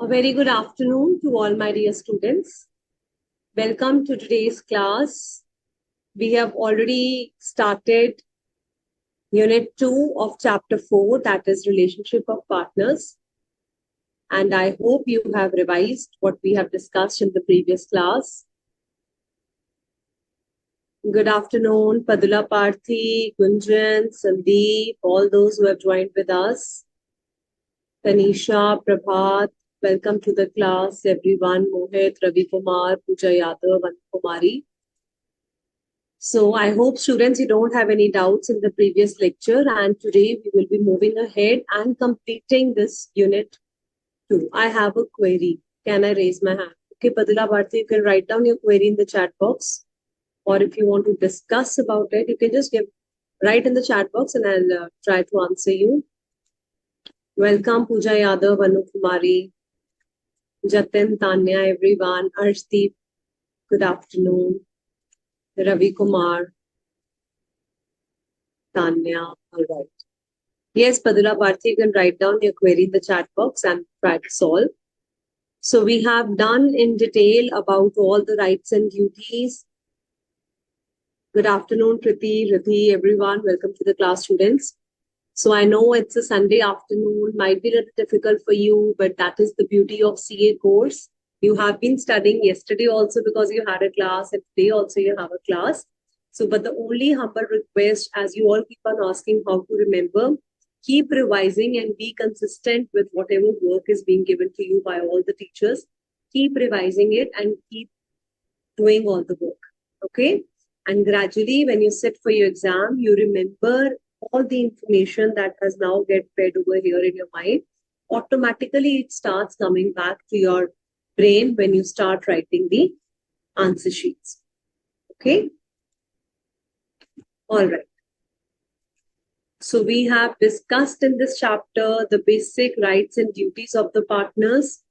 A very good afternoon to all my dear students. Welcome to today's class. We have already started Unit 2 of Chapter 4, that is Relationship of Partners. And I hope you have revised what we have discussed in the previous class. Good afternoon, Padula Parthi, Gunjan, Sandeep, all those who have joined with us. Tanisha, Prabhat, welcome to the class, everyone. Mohit, Ravi Kumar, Pooja Yadav, and Kumari. So I hope students, you don't have any doubts in the previous lecture, and today we will be moving ahead and completing this unit 2. I have a query. Can I raise my hand? Okay, Padula Bharti, you can write down your query in the chat box, or if you want to discuss about it, you can just write in the chat box and I'll try to answer you. Welcome, Pooja Yadav, Anu Kumari, Jatin, Tanya, everyone. Arshdeep, good afternoon. Ravi Kumar, Tanya, all right. Yes, Padula Bharti, you can write down your query in the chat box and try to solve. So we have done in detail about all the rights and duties. Good afternoon, Priti, Rithi, everyone. Welcome to the class, students. So I know it's a Sunday afternoon, might be a little difficult for you, but that is the beauty of CA course. You have been studying yesterday also because you had a class, and today also you have a class. So, but the only humble request, as you all keep on asking how to remember, keep revising and be consistent with whatever work is being given to you by all the teachers. Keep revising it and keep doing all the work, okay? And gradually, when you sit for your exam, you remember all the information that has now get fed over here in your mind. Automatically, it starts coming back to your brain when you start writing the answer sheets. Okay? All right. So we have discussed in this chapter the basic rights and duties of the partners.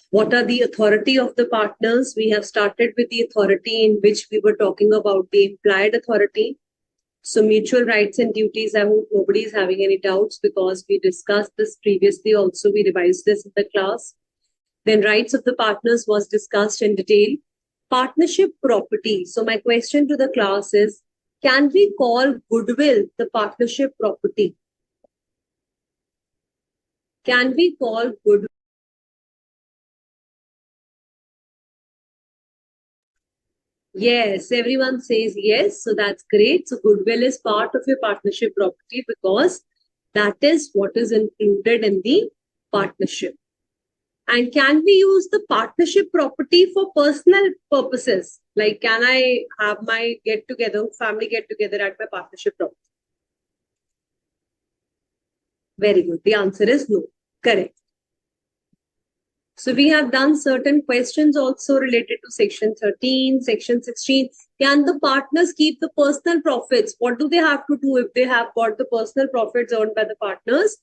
What are the authority of the partners? We have started with the authority in which we were talking about the implied authority. So mutual rights and duties, I hope nobody is having any doubts because we discussed this previously. Also, we revised this in the class. Then rights of the partners was discussed in detail. Partnership property. So my question to the class is, can we call goodwill the partnership property? Can we call goodwill? Yes, everyone says yes. So that's great. So goodwill is part of your partnership property because that is what is included in the partnership. And can we use the partnership property for personal purposes? Like, can I have my get-together, family get-together at my partnership property? Very good. The answer is no. Correct. So we have done certain questions also related to section 13, section 16. Can the partners keep the personal profits? What do they have to do if they have got the personal profits earned by the partners?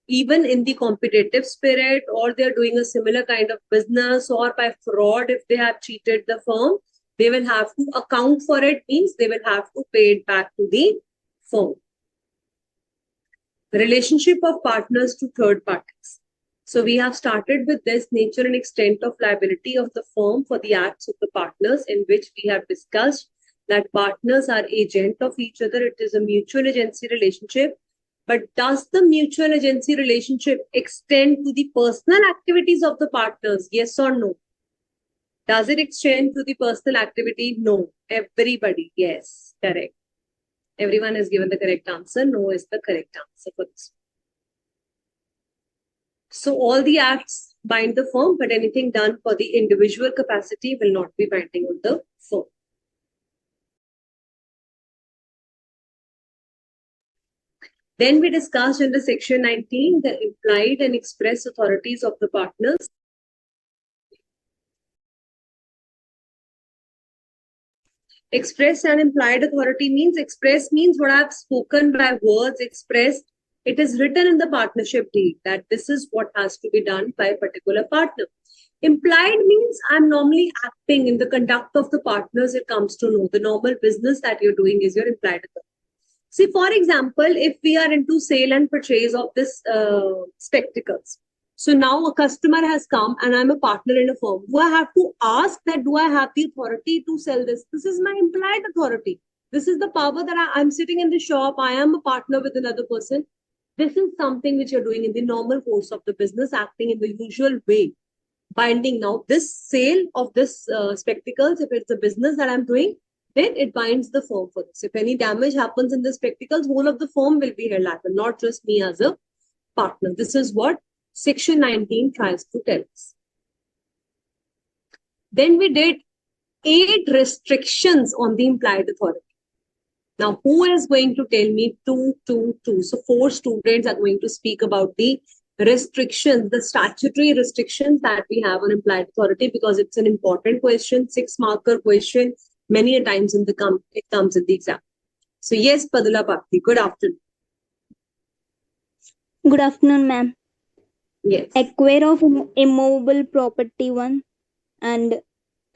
Even in the competitive spirit, or they're doing a similar kind of business, or by fraud, if they have cheated the firm, they will have to account for it, means they will have to pay it back to the firm. Relationship of partners to third parties. So we have started with this nature and extent of liability of the firm for the acts of the partners, in which we have discussed that partners are agent of each other. It is a mutual agency relationship. But does the mutual agency relationship extend to the personal activities of the partners? Yes or no? Does it extend to the personal activity? No. Everybody, yes, correct. Everyone has given the correct answer. No is the correct answer for this. So all the acts bind the firm, but anything done for the individual capacity will not be binding on the firm. Then we discussed under section 19 the implied and express authorities of the partners. Express and implied authority means, express means what I've spoken by words, expressed. It is written in the partnership deed that this is what has to be done by a particular partner. Implied means I'm normally acting in the conduct of the partners. It comes to know the normal business that you're doing is your implied authority. See, for example, if we are into sale and purchase of this spectacles, So now a customer has come and I'm a partner in a firm. Do I have to ask that, do I have the authority to sell this? This is my implied authority. This is the power that I'm sitting in the shop. I am a partner with another person. This is something which you're doing in the normal course of the business, acting in the usual way. Binding now, this sale of this spectacles, if it's a business that I'm doing, then it binds the firm for this. If any damage happens in the spectacles, whole of the firm will be held liable, not just me as a partner. This is what Section 19 tries to tell us. Then we did 8 restrictions on the implied authority. Now, who is going to tell me 2, 2, 2? So 4 students are going to speak about the restrictions, the statutory restrictions that we have on implied authority, because it's an important question, 6-marker question. Many a times it comes in the exam. So yes, Padula Bhakti, good afternoon. Good afternoon, ma'am. Yes. Acquire of immovable property 1 and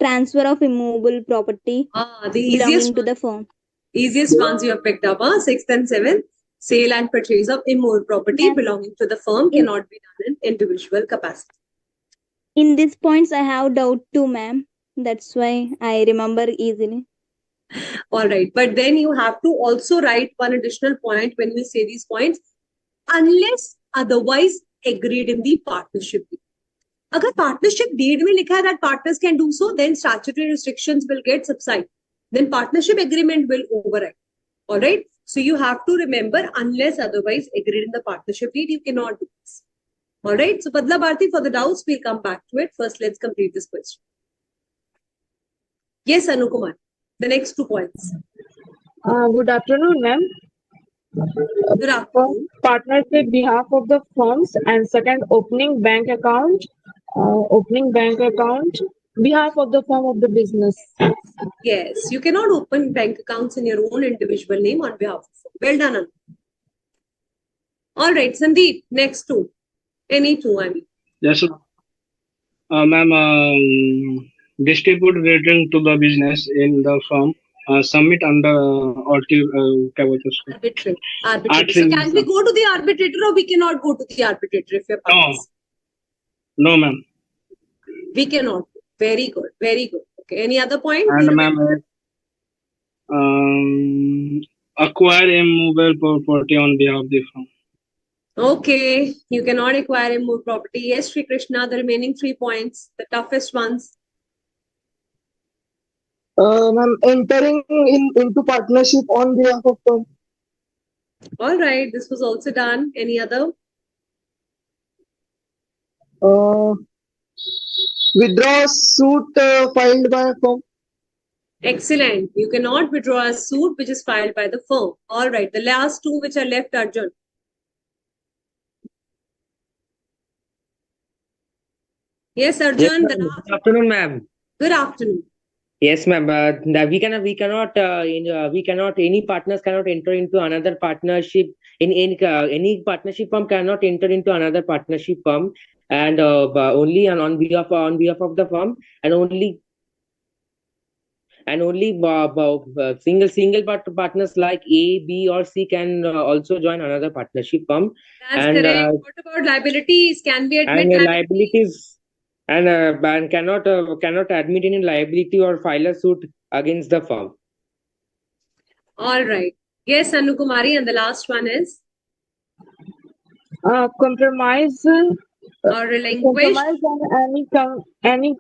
transfer of immovable property the belonging to the firm. Easiest ones you have picked up, 6th and 7th. Sale and purchase of immovable property belonging to the firm cannot be done in individual capacity. In these points, I have doubt too, ma'am. That's why I remember easily. All right. But then you have to also write one additional point when you say these points. Unless otherwise agreed in the partnership deed. Agar partnership deed mein likha hai that partners can do so, then statutory restrictions will get subside. Then partnership agreement will override. All right. So you have to remember, unless otherwise agreed in the partnership deed, you cannot do this. All right. So Padla Bharti, for the doubts, we'll come back to it. First, let's complete this question. Yes, Anukumar. The next 2 points. Good afternoon, ma'am. Good afternoon. Partnership behalf of the firms, and second, opening bank account behalf of the firm of the business. Yes, you cannot open bank accounts in your own individual name on behalf of the firm. Well done, Anu. All right, Sandeep, next 2. Any 2, I mean. Yes, ma'am. Distribute return to the business in the firm. Submit under arbitrator. So can we go to the arbitrator or we cannot go to the arbitrator if you're partners? No, ma'am. We cannot. Very good. Very good. Okay. Any other point? And ma'am, acquire immovable property on behalf of the firm. Okay. You cannot acquire immovable property. Yes, Sri Krishna, the remaining 3 points, the toughest ones. Ma'am, entering into partnership on behalf of firm. All right. This was also done. Any other? Withdraw suit filed by a firm. Excellent. You cannot withdraw a suit which is filed by the firm. All right. The last 2 which are left, Arjun. Yes, Arjun. Yes, good afternoon, ma'am. Good afternoon. Yes, ma'am. We cannot. Any partners cannot enter into another partnership. Any partnership firm cannot enter into another partnership firm, and only on behalf of the firm, and only single partners like A, B, or C can also join another partnership firm. That's correct. What about liabilities? Can we admit liabilities? And cannot admit any liability or file a suit against the firm. All right. Yes, Anukumari, and the last one is compromise or relinquish on any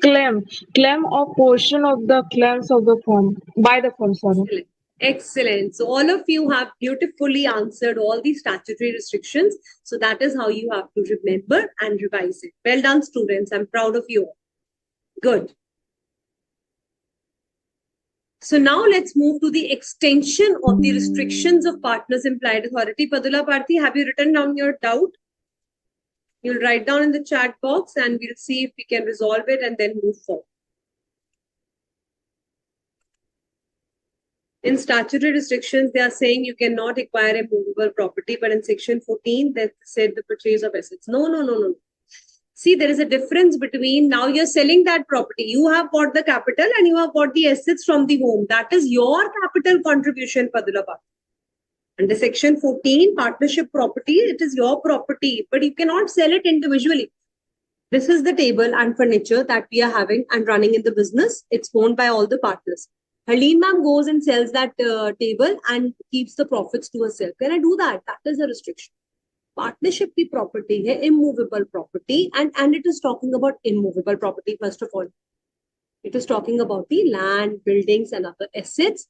claim or portion of the claims of the firm by the firm. Sorry. Excellent. So all of you have beautifully answered all the statutory restrictions. So that is how you have to remember and revise it. Well done, students. I'm proud of you. Good. So now let's move to the extension of the restrictions of partners' implied authority. Padula Bharti, have you written down your doubt? You'll write down in the chat box and we'll see if we can resolve it and then move forward. In statutory restrictions, they are saying you cannot acquire a movable property, but in section 14, they said the purchase of assets. No. See, there is a difference between now you're selling that property. You have bought the capital and you have bought the assets from the home. That is your capital contribution, Padula Bharti. Under section 14, partnership property, it is your property, but you cannot sell it individually. This is the table and furniture that we are having and running in the business. It's owned by all the partners. Haleen ma'am goes and sells that table and keeps the profits to herself. Can I do that? That is a restriction. Partnership की property है immovable property, and it is talking about immovable property first of all. It is talking about the land, buildings, and other assets.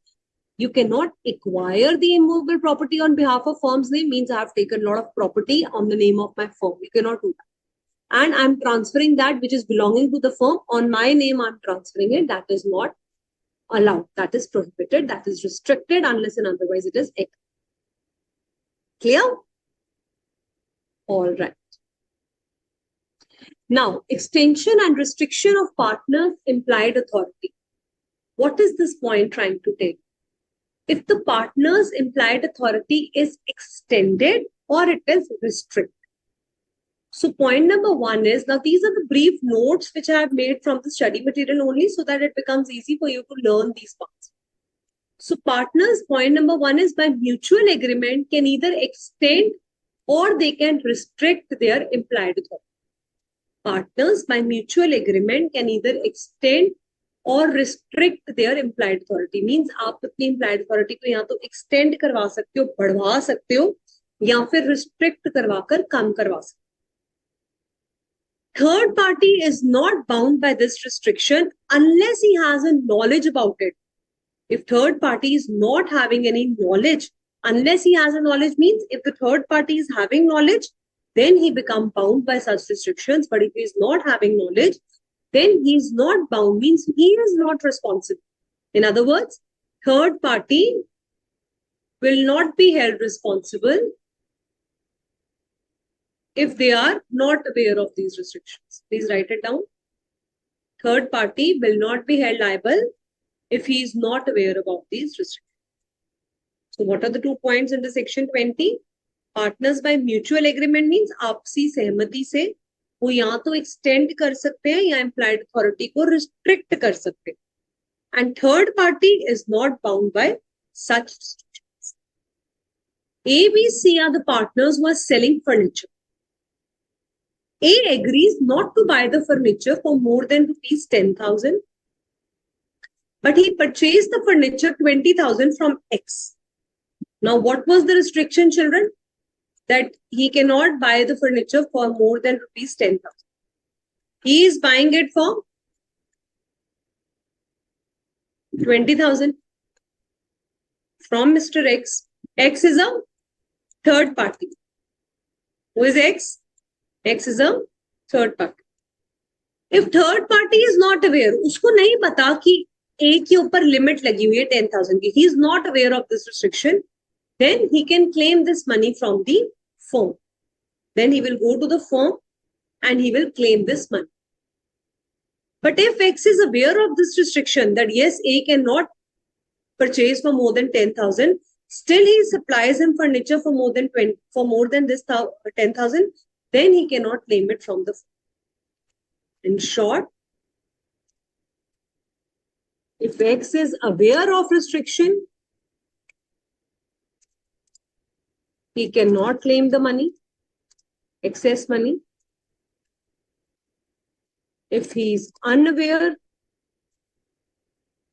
You cannot acquire the immovable property on behalf of firm's name. Means I have taken a lot of property on the name of my firm. You cannot do that. And I'm transferring that which is belonging to the firm on my name. I'm transferring it. That is not allowed. That is prohibited. That is restricted unless and otherwise it is clear. All right. Now, extension and restriction of partners' implied authority. What is this point trying to take? If the partner's implied authority is extended or it is restricted. So point number one is, now these are the brief notes which I have made from the study material only so that it becomes easy for you to learn these parts. So partners, point number one is by mutual agreement can either extend or they can restrict their implied authority. Partners by mutual agreement can either extend or restrict their implied authority. Means आप अपनी implied authority को यहाँ तो extend करवा सकते हो, बढ़वा सकते हो, या फिर restrict करवाकर कम करवा सकते हो. Third party is not bound by this restriction unless he has a knowledge about it. If third party is not having any knowledge, unless he has a knowledge means if the third party is having knowledge, then he becomes bound by such restrictions. But if he is not having knowledge, then he is not bound, means he is not responsible. In other words, third party will not be held responsible if they are not aware of these restrictions. Please write it down. Third party will not be held liable if he is not aware about these restrictions. So what are the 2 points in the section 20? Partners by mutual agreement means आपसी सहमति से वो या तो extend कर सकते हैं या implied authority को restrict कर सकते हैं. And third party is not bound by such restrictions. A, B, C are the partners who are selling furniture. A agrees not to buy the furniture for more than rupees 10,000, but he purchased the furniture 20,000 from X. Now, what was the restriction, children? That he cannot buy the furniture for more than rupees 10,000. He is buying it for 20,000 from Mr. X. X is a third party. Who is X? X is a third party. If third party is not aware, उसको नहीं पता कि A के ऊपर limit लगी हुई है 10,000 की. He is not aware of this restriction. Then he can claim this money from the firm. Then he will go to the firm and he will claim this money. But if X is aware of this restriction that yes, A cannot purchase for more than 10,000, still he supplies him furniture for more than 10,000, then he cannot claim it from the firm. In short, if X is aware of restriction, he cannot claim the money, excess money. If he is unaware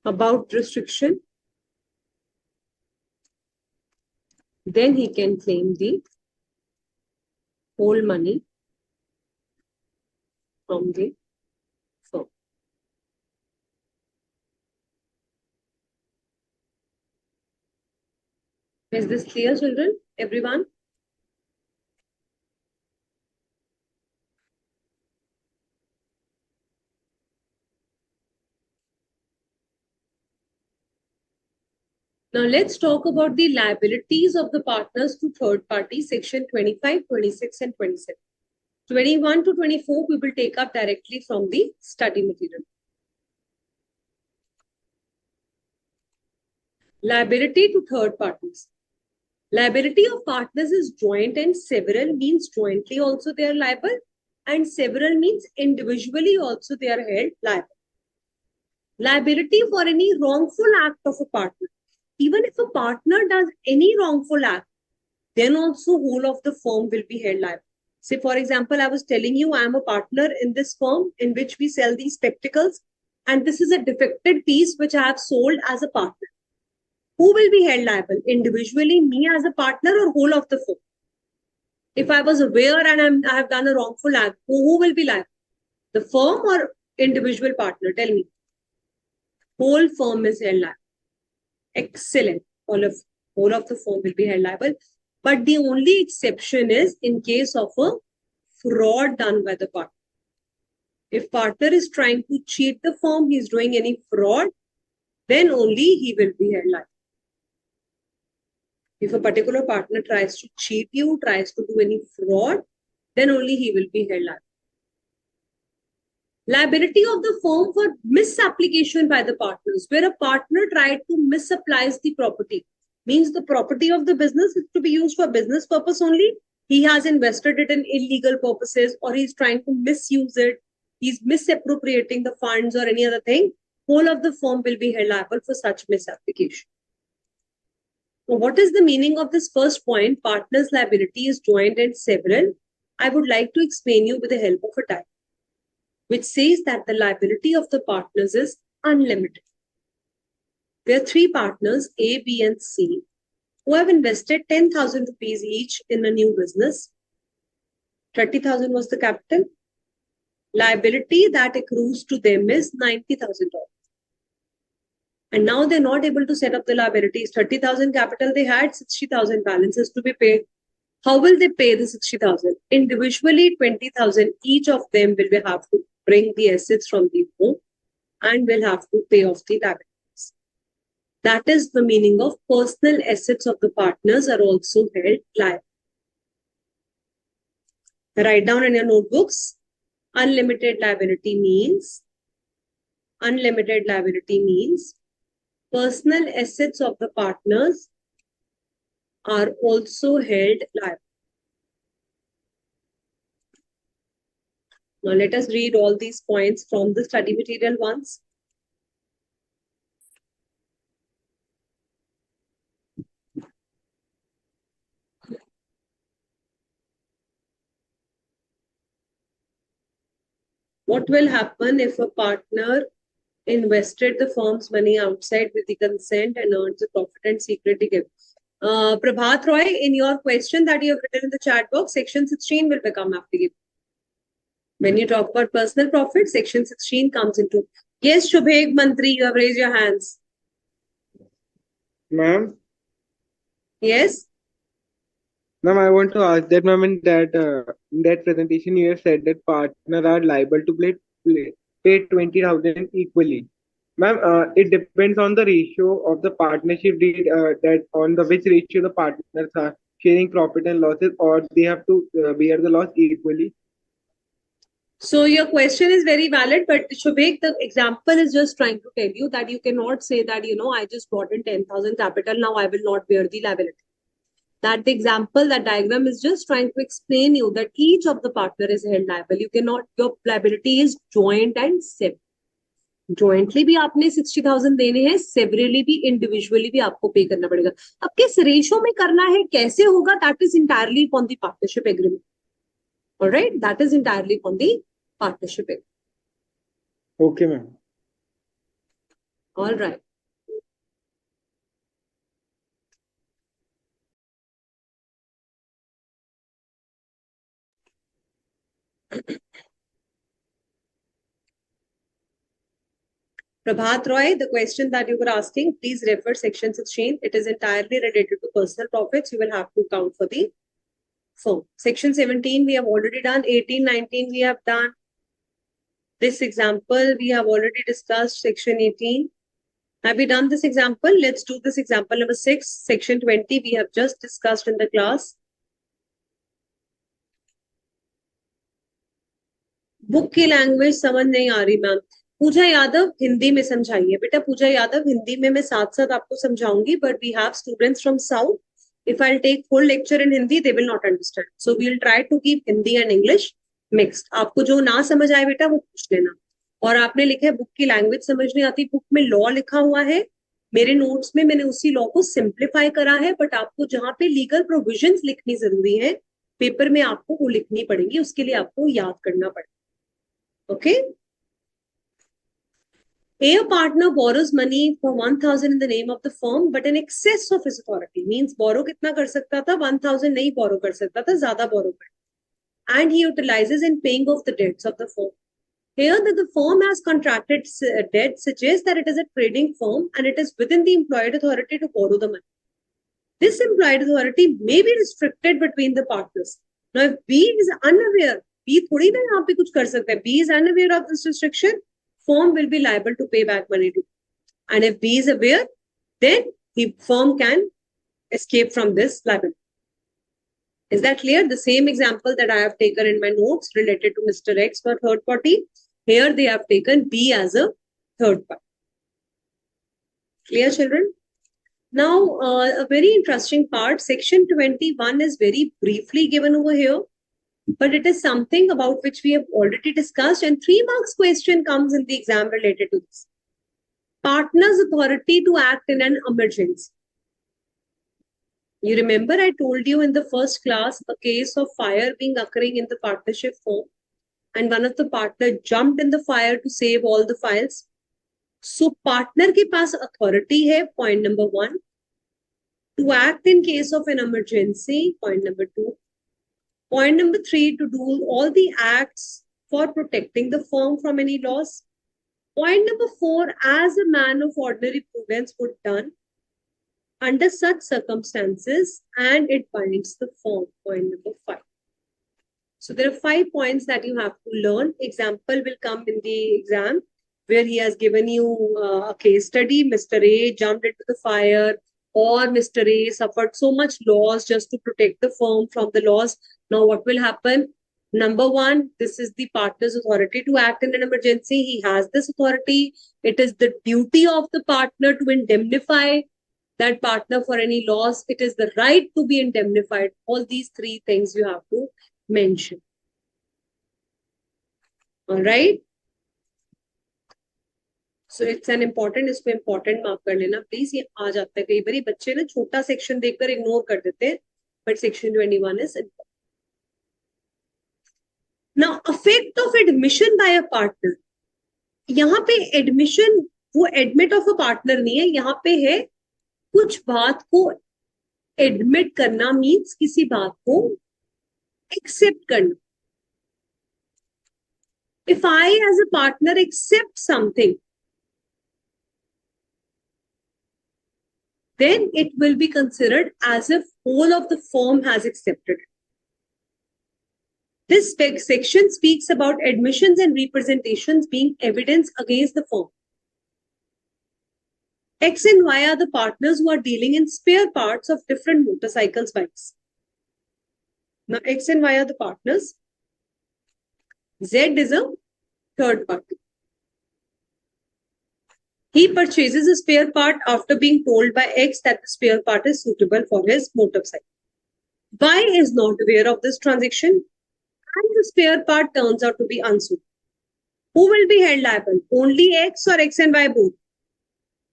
about restriction, then he can claim the whole money from the firm. Is this clear, children? Everyone? Now let's talk about the liabilities of the partners to third parties, section 25, 26 and 27. 21 to 24 we will take up directly from the study material. Liability to third parties. Liability of partners is joint and several means jointly also they are liable and several means individually also they are held liable. Liability for any wrongful act of a partner. even if a partner does any wrongful act, then also whole of the firm will be held liable. Say, for example, I was telling you I am a partner in this firm in which we sell these spectacles, and this is a defected piece which I have sold as a partner. Who will be held liable? Individually, me as a partner, or whole of the firm? If I was aware and I have done a wrongful act, who will be liable? The firm or individual partner? Tell me. Whole firm is held liable. Excellent. Whole of the firm will be held liable. But the only exception is in case of a fraud done by the partner. If partner is trying to cheat the firm, he is doing any fraud, then only he will be held liable. If a particular partner tries to cheat you, tries to do any fraud, then only he will be held liable. Liability of the firm for misapplication by the partners, where a partner tried to misapply the property. Means the property of the business is to be used for business purpose only. He has invested it in illegal purposes, or he's trying to misuse it. He's misappropriating the funds or any other thing. Whole of the firm will be held liable for such misapplication. So what is the meaning of this first point? Partner's liability is joint and several. I would like to explain you with the help of a diagram, which says that the liability of the partners is unlimited. There are three partners, A, B, and C, who have invested 10,000 rupees each in a new business. 30,000 was the capital. Liability that accrues to them is $90,000. And now they're not able to set up the liabilities. 30,000 capital they had, 60,000 balances to be paid. How will they pay the 60,000? Individually, 20,000. Each of them will have to bring the assets from the home and will have to pay off the liabilities. That is the meaning of personal assets of the partners are also held liable. Write down in your notebooks. Unlimited liability means personal assets of the partners are also held liable. Now let us read all these points from the study material once. What will happen if a partner invested the firm's money outside with the consent and earns a profit and secretly gives? Prabhat Roy, in your question that you have written in the chat box, section 16 will become applicable. When you talk about personal profit, section 16 comes into. Yes, Shubheg Mantri, you have raised your hands. Ma'am, Yes. ma'am, I want to ask that, ma'am, in that presentation you have said that partners are liable to pay 20,000 equally. Ma'am, it depends on the ratio of the partnership deed, that on the which ratio the partners are sharing profit and losses, or they have to bear the loss equally. So your question is very valid, but Shubheg, the example is just trying to tell you that you cannot say that, I just brought in 10,000 capital, now I will not bear the liability. That the example, that diagram is just trying to explain you that each of the partner is held liable. You cannot, your liability is joint and several. Jointly भी आपने 60,000 देने हैं, severally भी, individually भी आपको पे करना पड़ेगा. अब किस रेशो में करना है, कैसे होगा, that is entirely upon the partnership agreement. All right, that is entirely upon the partnership agreement. Okay, ma'am. All right. Prabhat Roy, the question that you were asking, please refer section 16. It is entirely related to personal profits. You will have to count for the firm. Section 17 we have already done. 18, 19 we have done. This example we have already discussed. Section 18. Have we done this example? Let's do this example number 6. Section 20 we have just discussed in the class. Book की language समझ नहीं आ रही ma'am. पूजा यादव हिंदी में समझाइए. बेटा पूजा यादव हिंदी में मैं साथ साथ आपको समझाऊंगी, but we have students from south. If I'll take full lecture in Hindi, they will not understand. So we'll try to keep Hindi and English mixed. आपको जो ना समझ आए बेटा वो पूछ लेना. और आपने लिखा है बुक की लैंग्वेज समझ नहीं आती. बुक में लॉ लिखा हुआ है, मेरे नोट्स में मैंने उसी लॉ को सिंप्लीफाई करा है, बट आपको जहां पे लीगल प्रोविजंस लिखनी जरूरी है पेपर में आपको वो लिखनी पड़ेगी, उसके लिए आपको याद करना पड़ेगा. Okay. A partner borrows money for 1,000 in the name of the firm, but in excess of his authority. Means borrow कितना कर सकता था? 1,000 नहीं borrow कर सकता था, ज़्यादा borrow कर. And he utilizes in paying off the debts of the firm. Here that the firm has contracted debt suggests that it is a trading firm and it is within the implied authority to borrow the money. This implied authority may be restricted between the partners. Now, if B is unaware, B थोड़ी ना यहाँ पे कुछ कर सकता है. B is unaware of this restriction, firm will be liable to pay back money to him. And if B is aware, then the firm can escape from this liability. Is that clear? The same example that I have taken in my notes related to Mr. X for third party, here they have taken B as a third party. Clear, children? Now, a very interesting part, section 21 is very briefly given over here, but it is something about which we have already discussed, and 3 marks question comes in the exam related to this. Partner's authority to act in an emergency. You remember I told you in the first class a case of fire being occurring in the partnership firm, and one of the partner jumped in the fire to save all the files. So partner के पास authority है, point number 1. To act in case of an emergency, point number 2. Point number 3, to do all the acts for protecting the firm from any loss. Point number 4, as a man of ordinary prudence would done under such circumstances, and it binds the firm. Point number 5. So there are 5 points that you have to learn. Example will come in the exam where he has given you a case study. Mr. A jumped into the fire, or Mr. A suffered so much loss just to protect the firm from the loss. Now what will happen? Number 1, this is the partner's authority to act in an emergency. He has this authority. It is the duty of the partner to indemnify that partner for any loss. It is the right to be indemnified. All these 3 things you have to mention. All right. So it's an important, इसको important mark कर लेना please. ये आ जाता है कई बार बच्चे ना छोटा सेक्शन देखकर इग्नोर कर देते हैं, but section 21 is important. Now, effect of admission by a partner. यहाँ पे admission वो admit of a partner नहीं है, यहाँ पे है कुछ बात को admit करना means किसी बात को accept करना. If I as a partner accept something, then it will be considered as if whole of the firm has accepted it. This section speaks about admissions and representations being evidence against the firm. X and Y are the partners who are dealing in spare parts of different motorcycles, bikes. Now, X and Y are the partners. Z is a third party. He purchases a spare part after being told by X that the spare part is suitable for his motorcycle. Y is not aware of this transaction, and the spare part turns out to be unsuitable. Who will be held liable? Only X or X and Y both?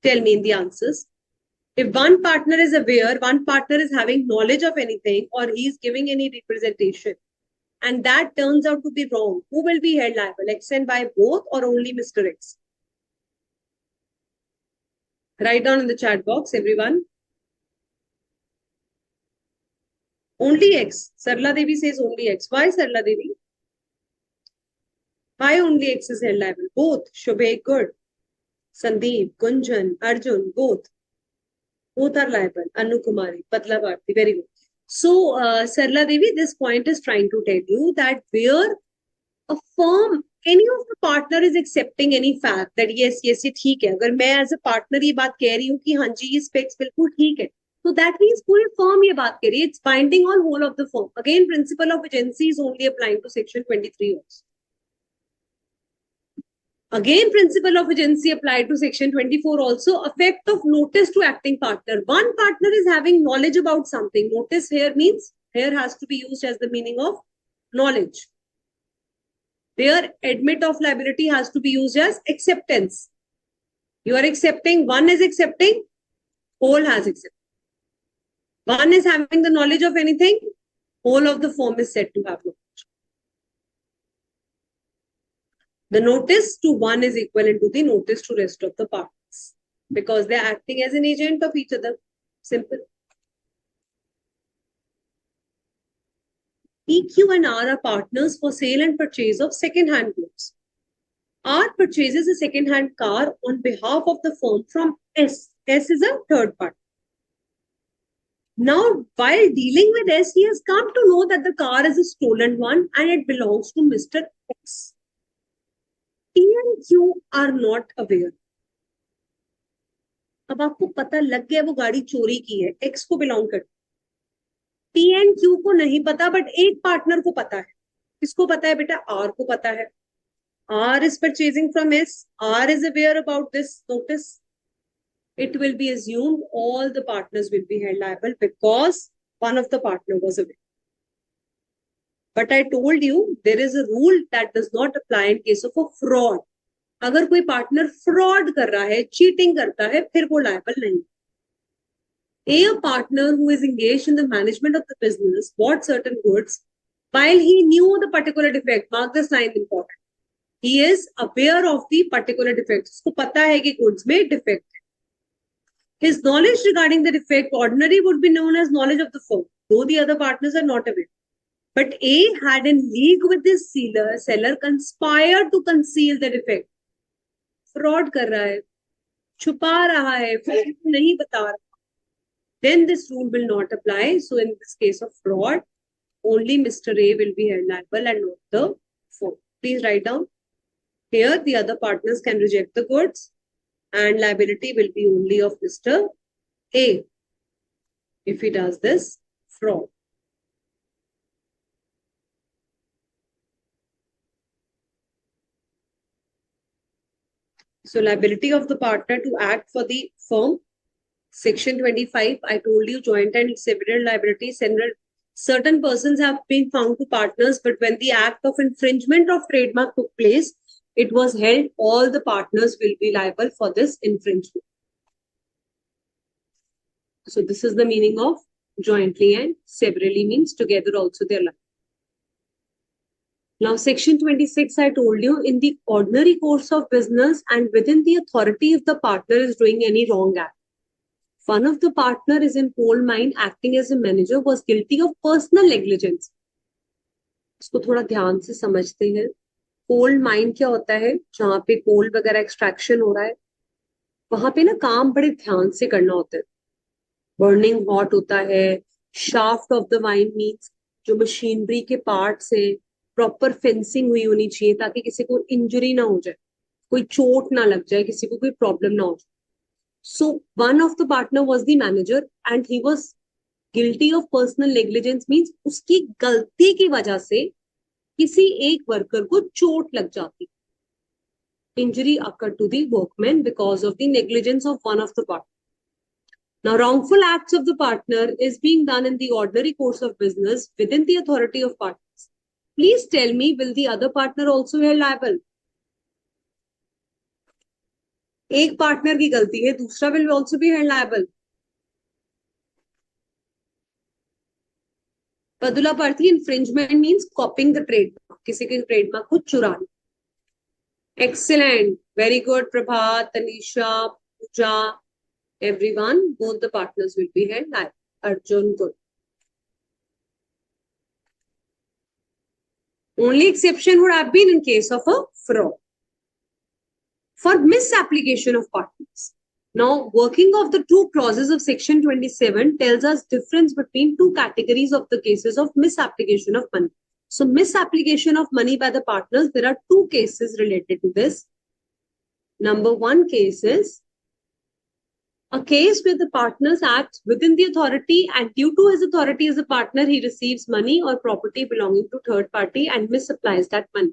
Tell me in the answers. If one partner is aware, one partner is having knowledge of anything, or he is giving any representation, and that turns out to be wrong, who will be held liable? X and Y both, or only Mr. X? Write down in the chat box, everyone. Only X. Sarla Devi says only X. Why Sarla Devi? Why only X is held liable? Both. Shubhe, good. Sandeep, Gunjan, Arjun, both. Both are liable. Anu Kumari, Patla Bharti, very good. So, Sarla Devi, this point is trying to tell you that where a firm, any of the partner is accepting any fact that yes, ये ठीक है. अगर मैं as a partner ये बात कह रही हूँ कि हाँ जी ये specs बिल्कुल ठीक है, so that means पूरी firm ये बात कह रही है. It's binding on whole of the firm. Again, principle of agency is only applying to section 23 also. Again, principle of agency applied to section 24 also. Effect of notice to acting partner. One partner is having knowledge about something. Notice here means, here has to be used as the meaning of knowledge. Their admit of liability has to be used as acceptance. You are accepting, one is accepting whole has accepted. One is having the knowledge of anything, whole of the firm is said to have knowledge. The notice to one is equivalent to the notice to rest of the partners because they are acting as an agent of each other. Simple. EQ and R are partners for sale and purchase of second-hand goods. R purchases a second-hand car on behalf of the firm from S. S is a third party. Now, while dealing with S, he has come to know that the car is a stolen one and it belongs to Mr. X. P and Q are not aware. अब आपको पता लग गया वो गाड़ी चोरी की है, X को बिलोंग करती है. P and Q को नहीं पता, बट एक पार्टनर को पता है. किसको पता है बेटा? R को पता है. R is purchasing from S. R is aware about this notice. It will be assumed all the partners will be held liable because one of the partner was aware. But I told you there is a rule that does not apply in case of a fraud. अगर कोई partner fraud कर रहा है, cheating करता है, फिर वो liable नहीं. A partner who is engaged in the management of the business bought certain goods while he knew the particular defect. Mark this line important. He is aware of the particular defect. उसको पता है कि goods में defect है. His knowledge regarding the defect ordinary would be known as knowledge of the firm, though the other partners are not aware. But A had in league with his seller conspired to conceal the defect. Fraud कर रहा है, छुपा रहा है, फिर नहीं बता रहा. Then this rule will not apply. So in this case of fraud, only Mr. A will be held liable and not the firm. Please write down. Here, the other partners can reject the goods and liability will be only of Mr. A if he does this fraud. So liability of the partner to act for the firm. Section 25, I told you joint and several liabilities. Certain persons have been found to partners, but when the act of infringement of trademark took place, it was held all the partners will be liable for this infringement. So this is the meaning of jointly and severally means together also they are liable. Now, section 26, I told you in the ordinary course of business and within the authority if the partner is doing any wrong act. One of the partner is in coal mine acting as a manager was guilty of personal negligence. इसको थोड़ा ध्यान से समझते हैं. Coal mine क्या होता है? जहाँ पे कोल वगैरह एक्सट्रैक्शन हो रहा है, वहां पे ना काम बड़े ध्यान से करना होता है. बर्निंग हॉट होता है. Shaft of the mine means जो मशीनरी के पार्ट्स हैं प्रॉपर फेंसिंग हुई होनी चाहिए ताकि किसी को इंजरी ना हो जाए, कोई चोट ना लग जाए, किसी को कोई प्रॉब्लम ना हो जाए. So one of the partner was the manager and he was guilty of personal negligence means उसकी गलती की वजह से किसी एक वर्कर को चोट लग जाती. Injury occurred to the workman because of the negligence of one of the partners. Now, wrongful acts of the partner is being done in the ordinary course of business within the authority of partners. Please tell me, will the other partner also be liable? एक partner की गलती है, दूसरा will also be held liable. पदुला पार्थी, infringement means copying the trademark, किसी के trademark को चुराना. Excellent, very good Prabhat, Tanisha, Pooja, everyone, both the partners will be held liable. Arjun, good. Only exception would have been in case of a fraud. For misapplication of partners. Now, working of the two clauses of section 27 tells us difference between two categories of the cases of misapplication of money. So, misapplication of money by the partners, there are two cases related to this. Number one case is a case where the partners act within the authority and due to his authority as a partner, he receives money or property belonging to third party and misapplies that money.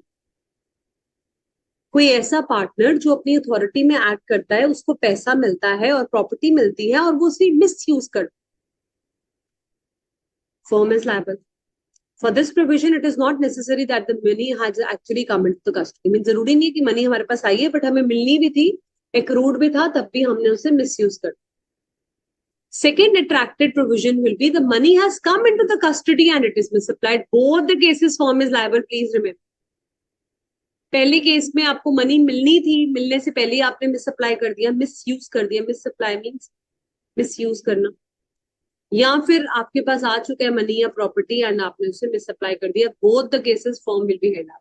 कोई ऐसा partner जो अपनी authority में act करता है, उसको पैसा मिलता है और प्रॉपर्टी मिलती है और वो उसे मिसयूज करता है. Firm is liable. For this provision, it is not necessary that the money has actually come into the custody. Mean जरूरी नहीं है कि मनी हमारे पास आई है, बट हमें मिलनी भी थी, एक्रूड भी था, तब भी हमने उसे मिसयूज कर. Second attracted provision will be the money has come into the custody and it is misapplied. Both the cases firm is liable, please remember. पहले केस में आपको मनी मिलनी थी, मिलने से पहले आपने मिसअप्लाई कर दिया, मिसयूज कर दिया. मिसअप्लाई मींस मिसयूज करना. या फिर आपके पास आ चुका है मनी या प्रॉपर्टी एंड आपने उसे मिसअप्लाई कर दिया. Both the cases firm will be held.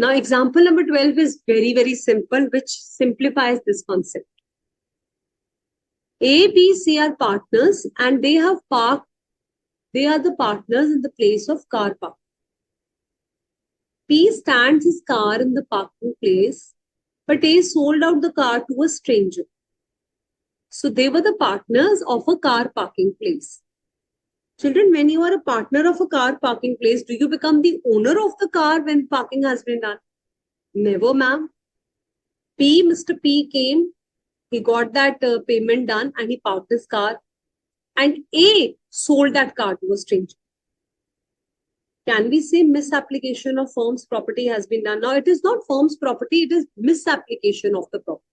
Now example number 12 is very, very simple, which simplifies this concept. A, B, C are partners and they are the partners in the place of car park. P stands his car in the parking place, but A sold out the car to a stranger. So they were the partners of a car parking place. Children, when you are a partner of a car parking place, do you become the owner of the car when parking has been done? Never, ma'am. Mr. P came, he got that payment done and he parked his car. And A sold that car to a stranger. Can we say misapplication of firm's property has been done? Now, it is not firm's property, it is misapplication of the property.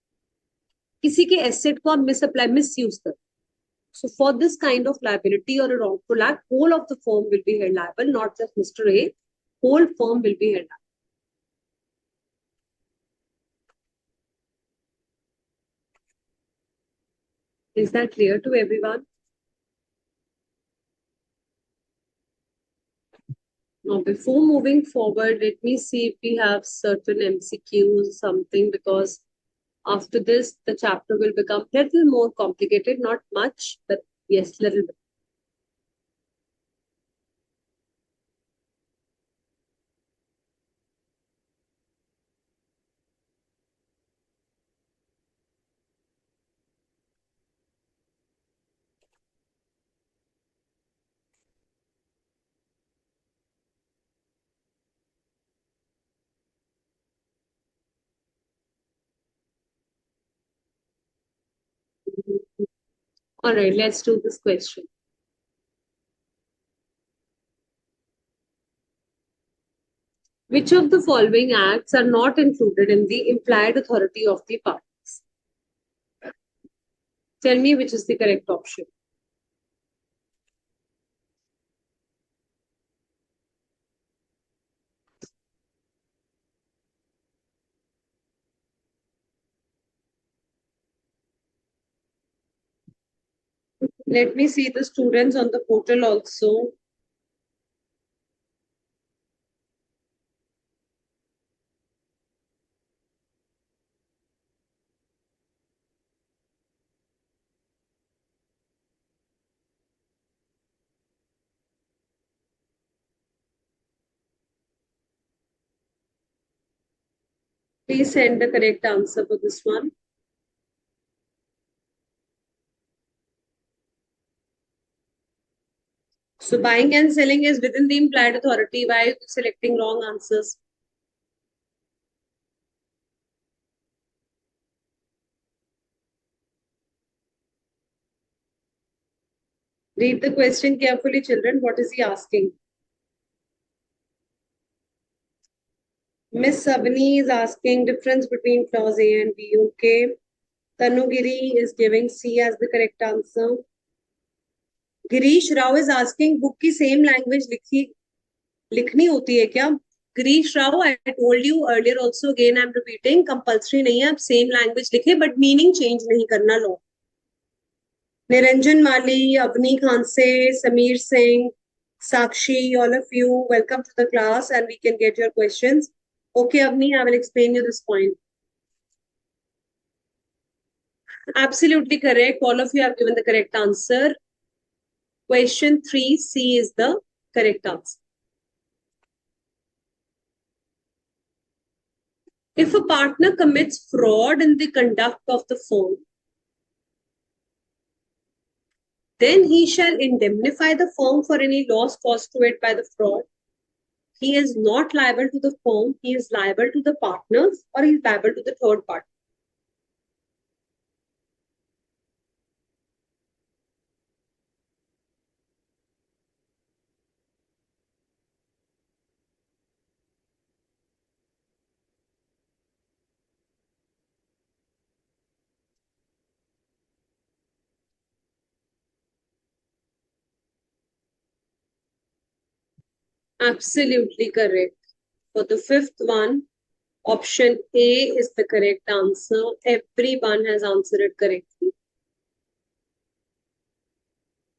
किसी के asset को आप misapply, misuse कर. So, for this kind of liability or a wrongful act, whole of the firm will be held liable, not just Mr. A. Whole firm will be held liable. Is that clear to everyone? Now, before moving forward, let me see if we have certain MCQs, something, because after this, the chapter will become a little more complicated, not much, but yes, little bit. All right, let's do this question. Which of the following acts are not included in the implied authority of the parties? Tell me which is the correct option. Let me see the students on the portal also. Please send the correct answer for this one. So buying and selling is within the implied authority. Why are you selecting wrong answers? Read the question carefully, children. What is he asking? Miss Sabni is asking difference between clause A and B. Okay. Tanugiri is giving C as the correct answer. Girish Rao is asking book की same language लिखनी होती है क्या? Girish Rao, I told you earlier also, again I'm repeating, compulsory नहीं है, आप same language लिखे, but meaning change नहीं करना लो. Niranjan Mali, Avni Khanse, Sameer Singh, Sakshi, all of you, welcome to the class and we can get your questions. Okay, Avni, I will explain you this point. Absolutely correct. All of you have given the correct answer. Question 3C is the correct answer. If a partner commits fraud in the conduct of the firm, then he shall indemnify the firm for any loss caused to it by the fraud. He is not liable to the firm, he is liable to the partners, or he is liable to the third party. Absolutely correct. For the fifth one, option A is the correct answer. Everyone has answered it correctly.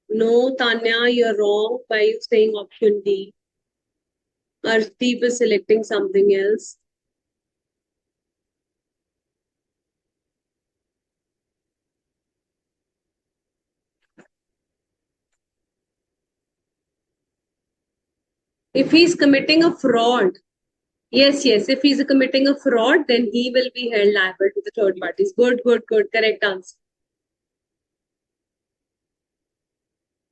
No, Tanya, you're wrong by you saying option D. Arshdeep is selecting something else. If he's committing a fraud, yes, if he's committing a fraud, then he will be held liable to the third parties. Good, correct answer.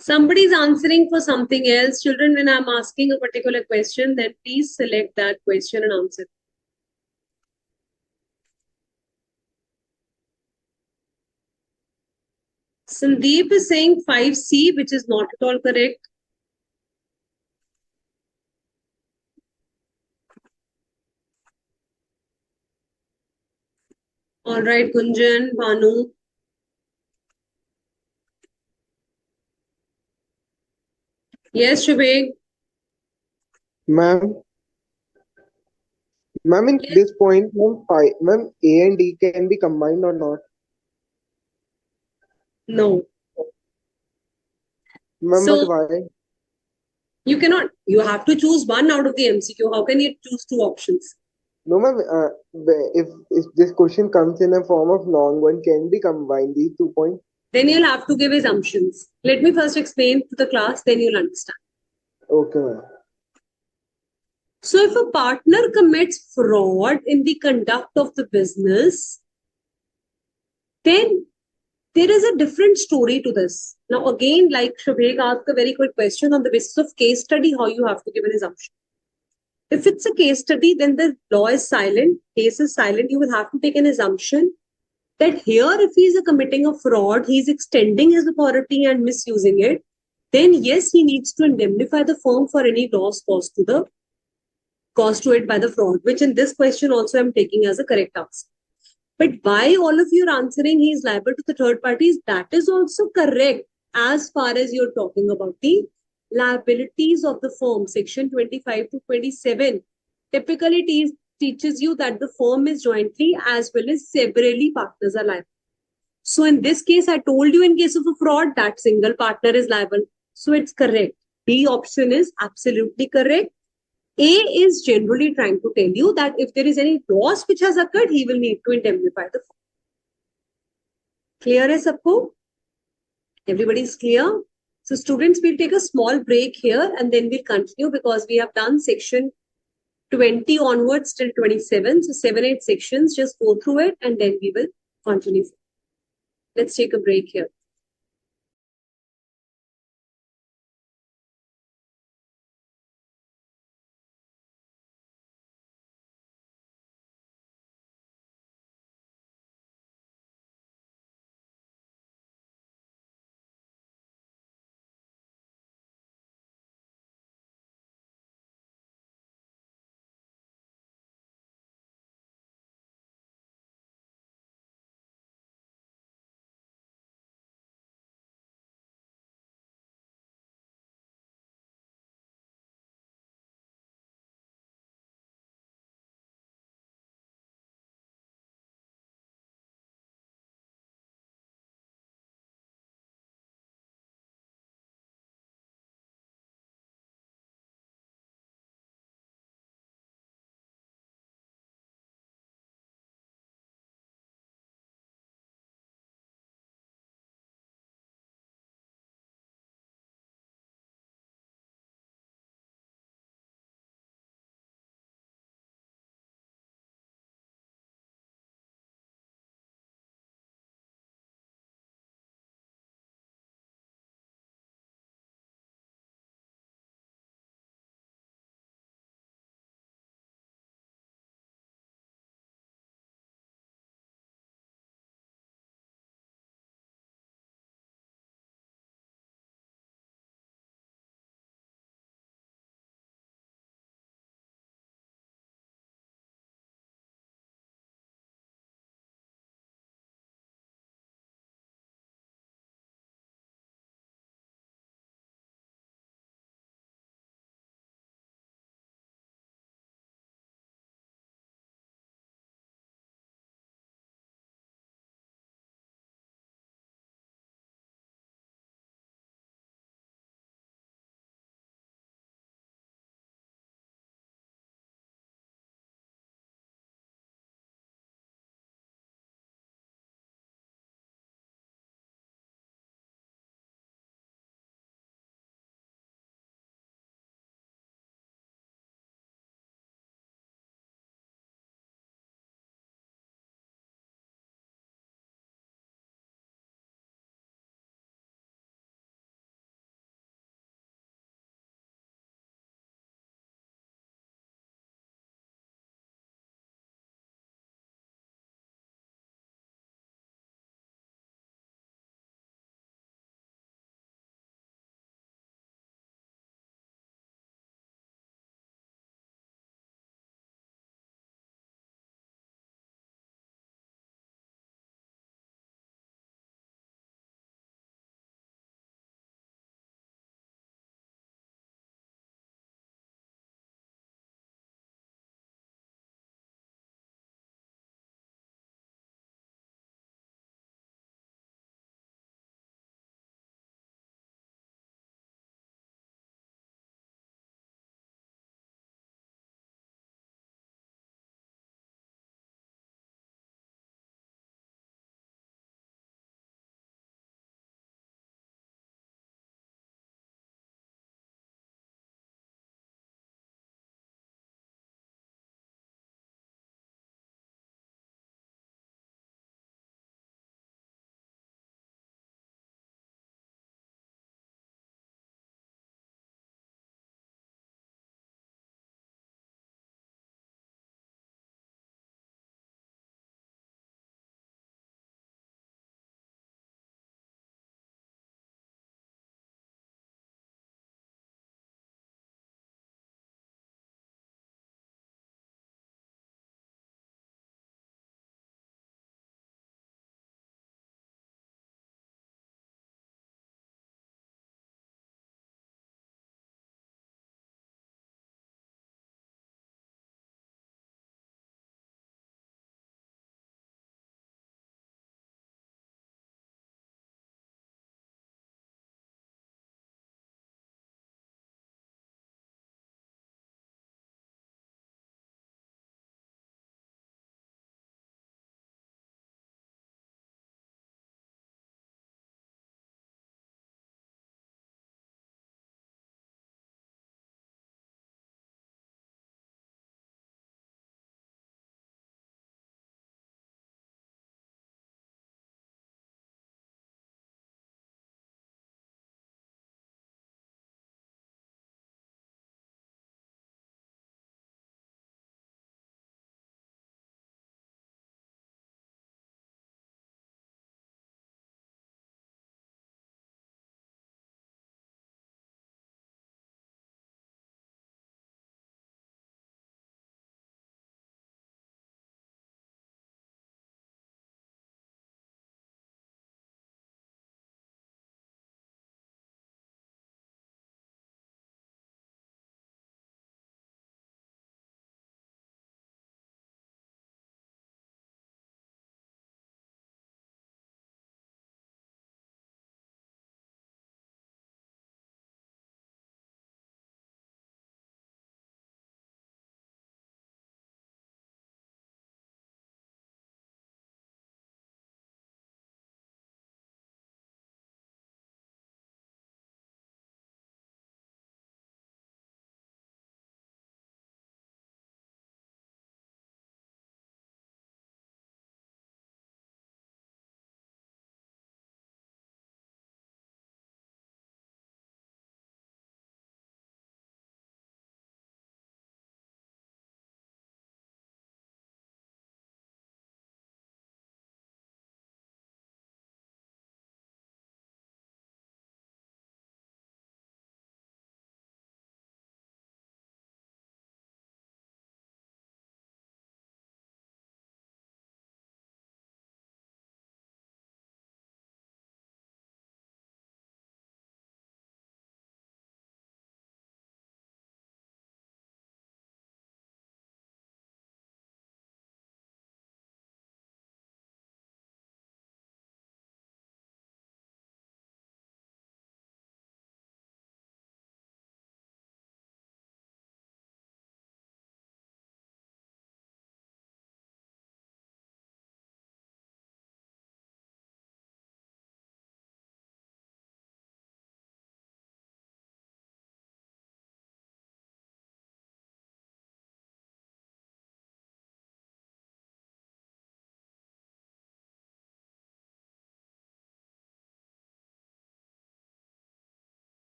Somebody's answering for something else. Children, when I'm asking a particular question, then please select that question and answer. Sandeep is saying 5C, which is not at all correct. All right, Gunjan, Bhanu. Yes, Shubheg. Ma'am, ma'am, in Yes. this point, ma'am, A and D can be combined or not? No. Ma'am, but So why? you cannot, you have to choose one out of the MCQ. How can you choose two options? No, ma'am, if this question comes in a form of long one, can we combine these 2 points? Then you'll have to give assumptions. Let me first explain to the class, then you'll understand. Okay, ma'am. So if a partner commits fraud in the conduct of the business, then there is a different story to this. Now, again, like Shubheg asked a very quick question on the basis of case study, how you have to give an assumption. If it's a case study, then the law is silent, case is silent. You will have to take an assumption that here, if he's committing a fraud, he's extending his authority and misusing it, then yes, he needs to indemnify the firm for any loss caused to it by the fraud, which in this question also I'm taking as a correct answer. But why all of you are answering he is liable to the third parties, that is also correct as far as you're talking about the liabilities of the firm. Section 25 to 27 typically teaches you that the firm is jointly as well as severally partners are liable. So in this case, I told you in case of a fraud, that single partner is liable. So it's correct. B option is absolutely correct. A is generally trying to tell you that if there is any loss which has occurred, he will need to indemnify the firm. Clear hai sabko? Everybody's clear? So students, we'll take a small break here and then we'll continue because we have done section 20 onwards till 27. So 7-8 sections, just go through it and then we will continue. Let's take a break here.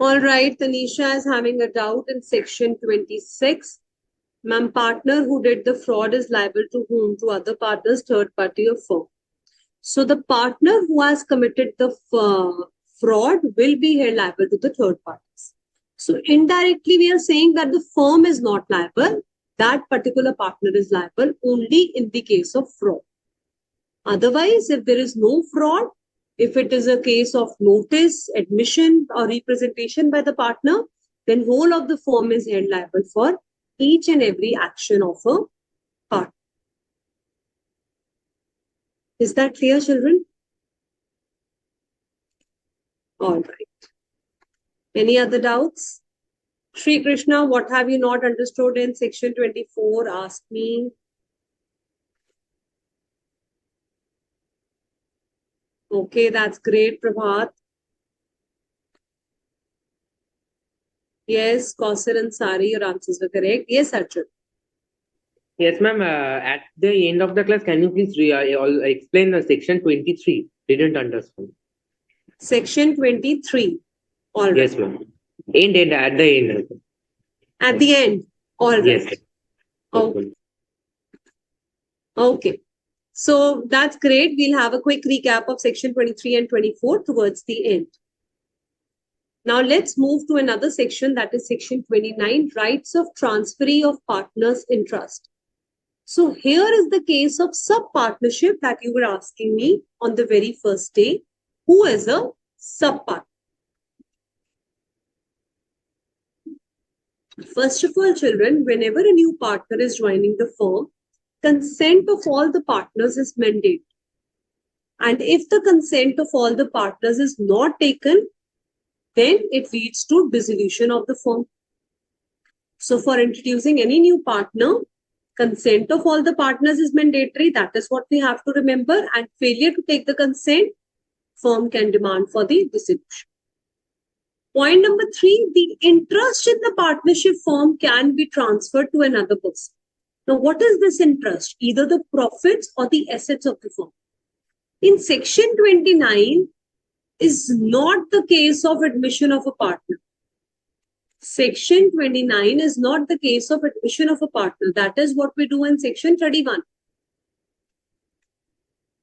All right, Tanisha is having a doubt in section 26. Ma'am, partner who did the fraud is liable to whom? To other partners, third party or firm. So the partner who has committed the fraud will be held liable to the third parties. So indirectly, we are saying that the firm is not liable. That particular partner is liable only in the case of fraud. Otherwise, if there is no fraud, if it is a case of notice, admission, or representation by the partner, then whole of the firm is held liable for each and every action of a partner. Is that clear, children? All right. Any other doubts? Shri Krishna, what have you not understood in section 24? Ask me. Okay, that's great, Prabhat. Yes, Kausar and Sari, your answers were correct. Yes, Arjun. Yes, ma'am. At the end of the class, can you please explain the section 23? Didn't understand. Section 23. All right. Yes, ma'am. End, at the end. At the end. All right. Yes. Okay. Okay. So that's great. We'll have a quick recap of section 23 and 24 towards the end. Now let's move to another section, that is section 29, rights of transferee of partners in trust. So here is the case of sub-partnership that you were asking me on the very first day. Who is a sub-partner? First of all, children, whenever a new partner is joining the firm, consent of all the partners is mandated. And if the consent of all the partners is not taken, then it leads to dissolution of the firm. So for introducing any new partner, consent of all the partners is mandatory. That is what we have to remember. And failure to take the consent, firm can demand for the dissolution. Point number 3, the interest in the partnership firm can be transferred to another person. Now, what is this interest? Either the profits or the assets of the firm. In section 29 is not the case of admission of a partner. Section 29 is not the case of admission of a partner. That is what we do in section 31.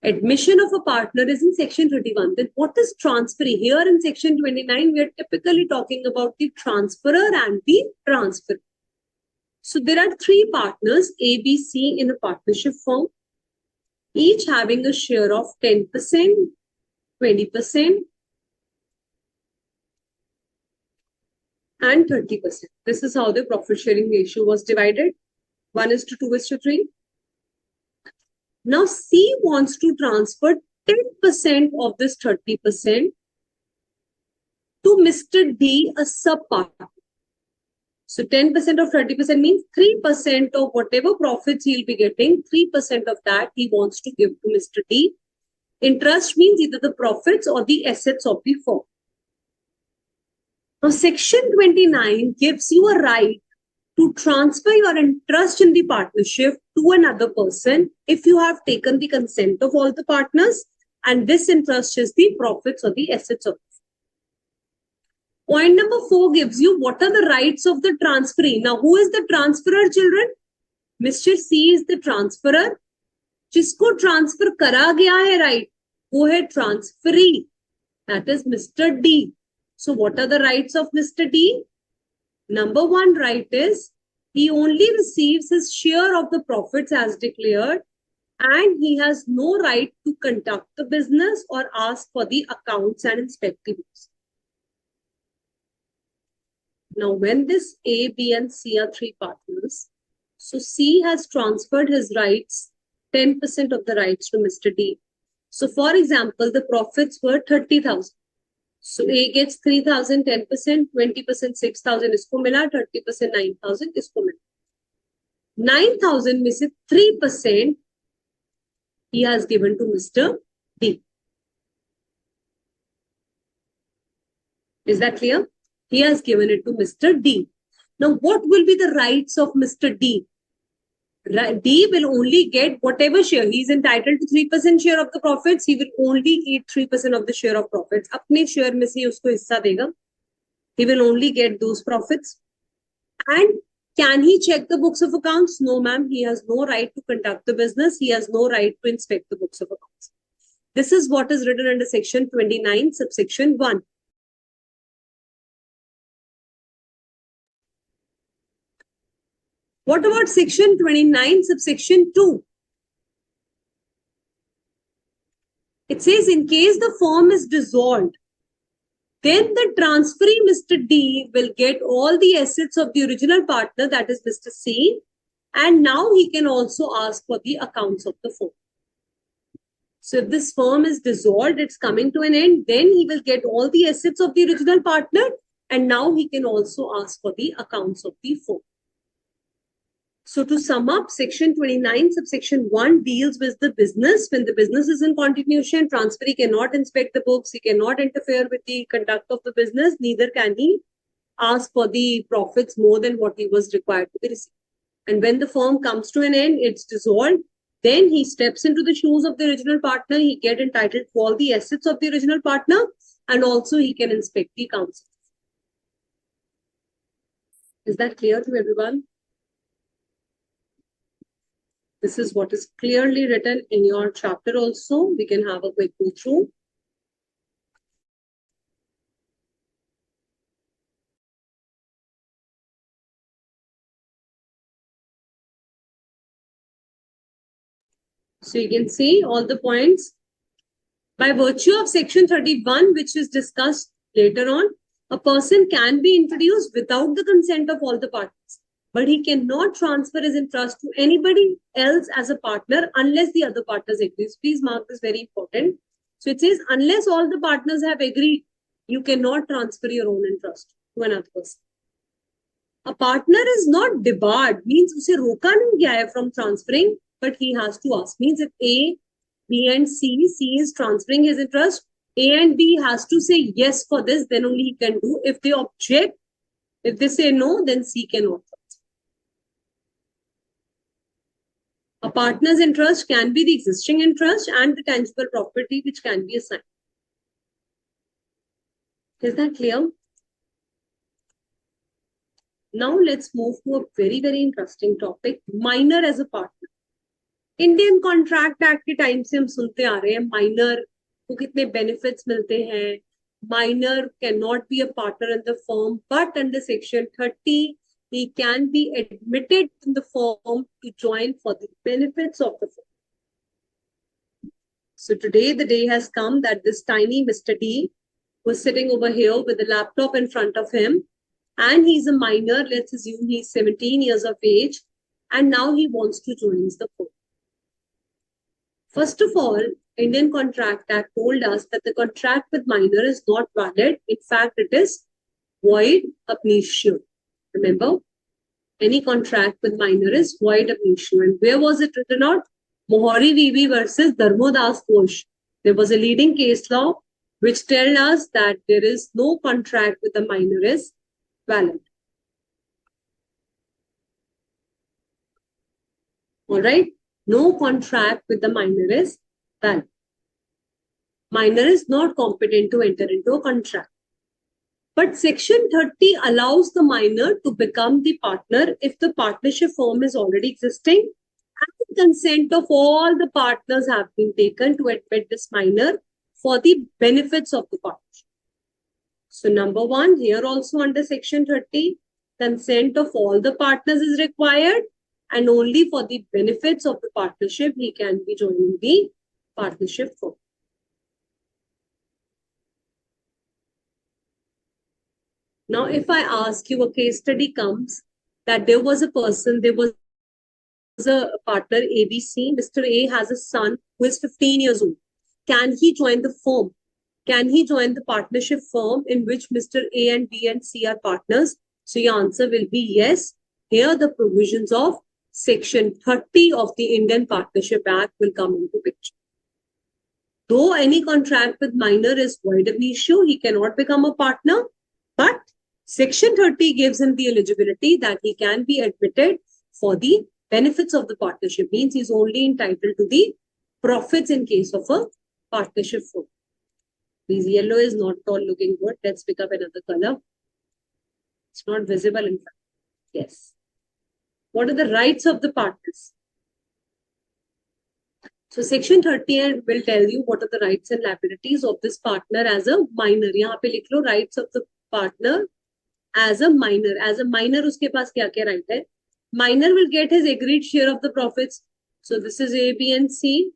Admission of a partner is in section 31. Then what is transferee? Here in section 29, we are typically talking about the transferor and the transferee. So there are 3 partners, A, B, C in a partnership firm, each having a share of 10%, 20%, and 30%. This is how the profit sharing ratio was divided. 1:2:3. Now C wants to transfer 10% of this 30% to Mr. D, a sub-partner. So 10% of 30% means 3% of whatever profits he'll be getting, 3% of that he wants to give to Mr. D. Interest means either the profits or the assets of the firm. Now, section 29 gives you a right to transfer your interest in the partnership to another person if you have taken the consent of all the partners, and this interest is the profits or the assets of the firm. Point number 4 gives you what are the rights of the transferee. Now, who is the transferor, children? Mr. C is the transferor. जिसको transfer करा गया है right, वो है transferee. That is Mr. D. So, what are the rights of Mr. D? Number 1 right is he only receives his share of the profits as declared, and he has no right to conduct the business or ask for the accounts and inspect the books. Now, when this A, B, and C are 3 partners, so C has transferred his rights, 10% of the rights to Mr. D. So, for example, the profits were 30,000. So, A gets 3,000, 10%, 20%, 6,000 isko mila, 30%, 9,000 isko mila. 9,000 में से 3% he has given to Mr. D. Is that clear? He has given it to Mr. D. Now, what will be the rights of Mr. D? D will only get whatever share. He is entitled to 3% share of the profits. He will only eat 3% of the share of profits. अपने share में से उसको हिस्सा देगा. He will only get those profits. And can he check the books of accounts? No, ma'am. He has no right to conduct the business. He has no right to inspect the books of accounts. This is what is written under section 29, subsection 1. What about section 29, subsection 2? It says, in case the firm is dissolved, then the transferee, Mr. D, will get all the assets of the original partner, that is Mr. C, and now he can also ask for the accounts of the firm. So if this firm is dissolved, it's coming to an end, then he will get all the assets of the original partner, and now he can also ask for the accounts of the firm. So to sum up, section 29, subsection 1 deals with the business. When the business is in continuation, transferee cannot inspect the books, he cannot interfere with the conduct of the business, neither can he ask for the profits more than what he was required to be received. And when the firm comes to an end, it's dissolved, then he steps into the shoes of the original partner, he gets entitled to all the assets of the original partner, and also he can inspect the accounts. Is that clear to everyone? This is what is clearly written in your chapter also. We can have a quick go through. So you can see all the points. By virtue of section 31, which is discussed later on, a person can be introduced without the consent of all the parties, but he cannot transfer his interest to anybody else as a partner unless the other partners agree. Please mark this, very important. So it says, unless all the partners have agreed, you cannot transfer your own interest to another person. A partner is not debarred, means उसे रोका नहीं गया है from transferring, but he has to ask. Means if A, B and C is transferring his interest, A and B has to say yes for this, then only he can do. If they object, if they say no, then C cannot. A partner's interest can be the existing interest and the tangible property which can be assigned. Is that clear? Now let's move to a very, very interesting topic, minor as a partner. Indian contract act के time से हम सुनते आ रहे हैं minor को कितने benefits मिलते हैं. Minor can not be a partner in the firm, but under section 30 he can be admitted in the firm to join for the benefits of the firm. So today the day has come that this tiny Mr. D was sitting over here with a laptop in front of him, and he's a minor. Let's assume he's 17 years of age, and now he wants to join the firm. First of all, Indian Contract Act told us that the contract with minor is not valid. In fact, it is void ab initio. Remember, any contract with minor is void ab initio. And where was it written out? Mohori VV versus Dharmodas Ghosh. There was a leading case law which tells us that there is no contract with a minor is valid. All right. No contract with the minor is valid. Minor is not competent to enter into a contract. But section 30 allows the minor to become the partner if the partnership firm is already existing and the consent of all the partners have been taken to admit this minor for the benefits of the partnership. So number one, here also under section 30, consent of all the partners is required, and only for the benefits of the partnership he can be joining the partnership firm. Now, if I ask you, a case study comes that there was a person, there was a partner ABC. Mr. A has a son who is 15 years old. Can he join the firm? Can he join the partnership firm in which Mr. A and B and C are partners? So your answer will be yes. Here the provisions of section 30 of the Indian Partnership Act will come into picture. Though any contract with minor is void ab initio, he cannot become a partner, but section 30 gives him the eligibility that he can be admitted for the benefits of the partnership. Means he's only entitled to the profits in case of a partnership firm. This yellow is not all looking good. Let's pick up another color. not visible in fact. Yes. What are the rights of the partners? So section 30 will tell you what are the rights and liabilities of this partner as a minor. यहाँ पे लिख लो rights of the partner as a minor. As a minor उसके पास क्या क्या right है? Minor will get his agreed share of the profits. So this is A, B and C.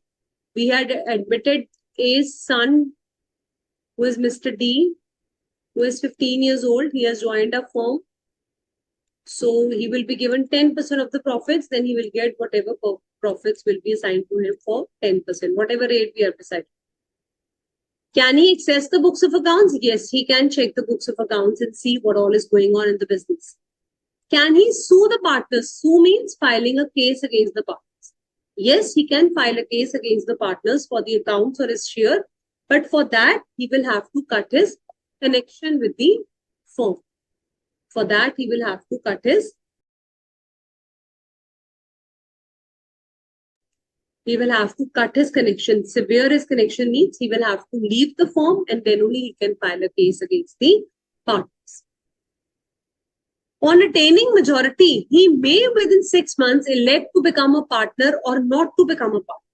We had admitted A's son, who is Mr. D, who is 15 years old. He has joined a firm. So he will be given 10% of the profits. Then he will get whatever profits will be assigned to him for 10%, whatever rate we have decided. Can he access the books of accounts? Yes, he can check the books of accounts and see what all is going on in the business. Can he sue the partners? Sue means filing a case against the partners. Yes, he can file a case against the partners for the accounts or his share, but for that, he will have to cut his connection with the firm. For that, he will have to cut his connection. Severe his connection means he will have to leave the firm and then only he can file a case against the partners. On attaining majority, he may within 6 months elect to become a partner or not to become a partner.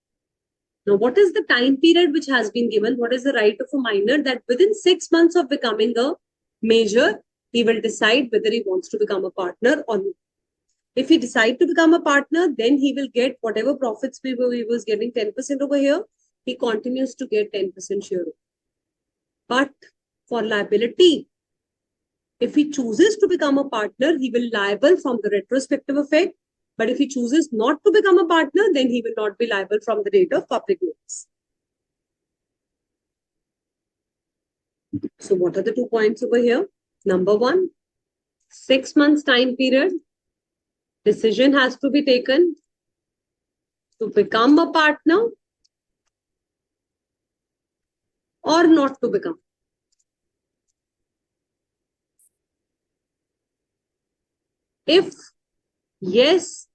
Now, what is the time period which has been given? What is the right of a minor that within 6 months of becoming a major, he will decide whether he wants to become a partner or not. If he decides to become a partner, then he will get whatever profits he was getting 10% over here. He continues to get 10% share. But for liability, if he chooses to become a partner, he will liable from the retrospective effect. But if he chooses not to become a partner, then he will not be liable from the date of public notice. So what are the 2 points over here? Number 1, 6 months time period. Decision has to be taken to become a partner or not to become. If yes,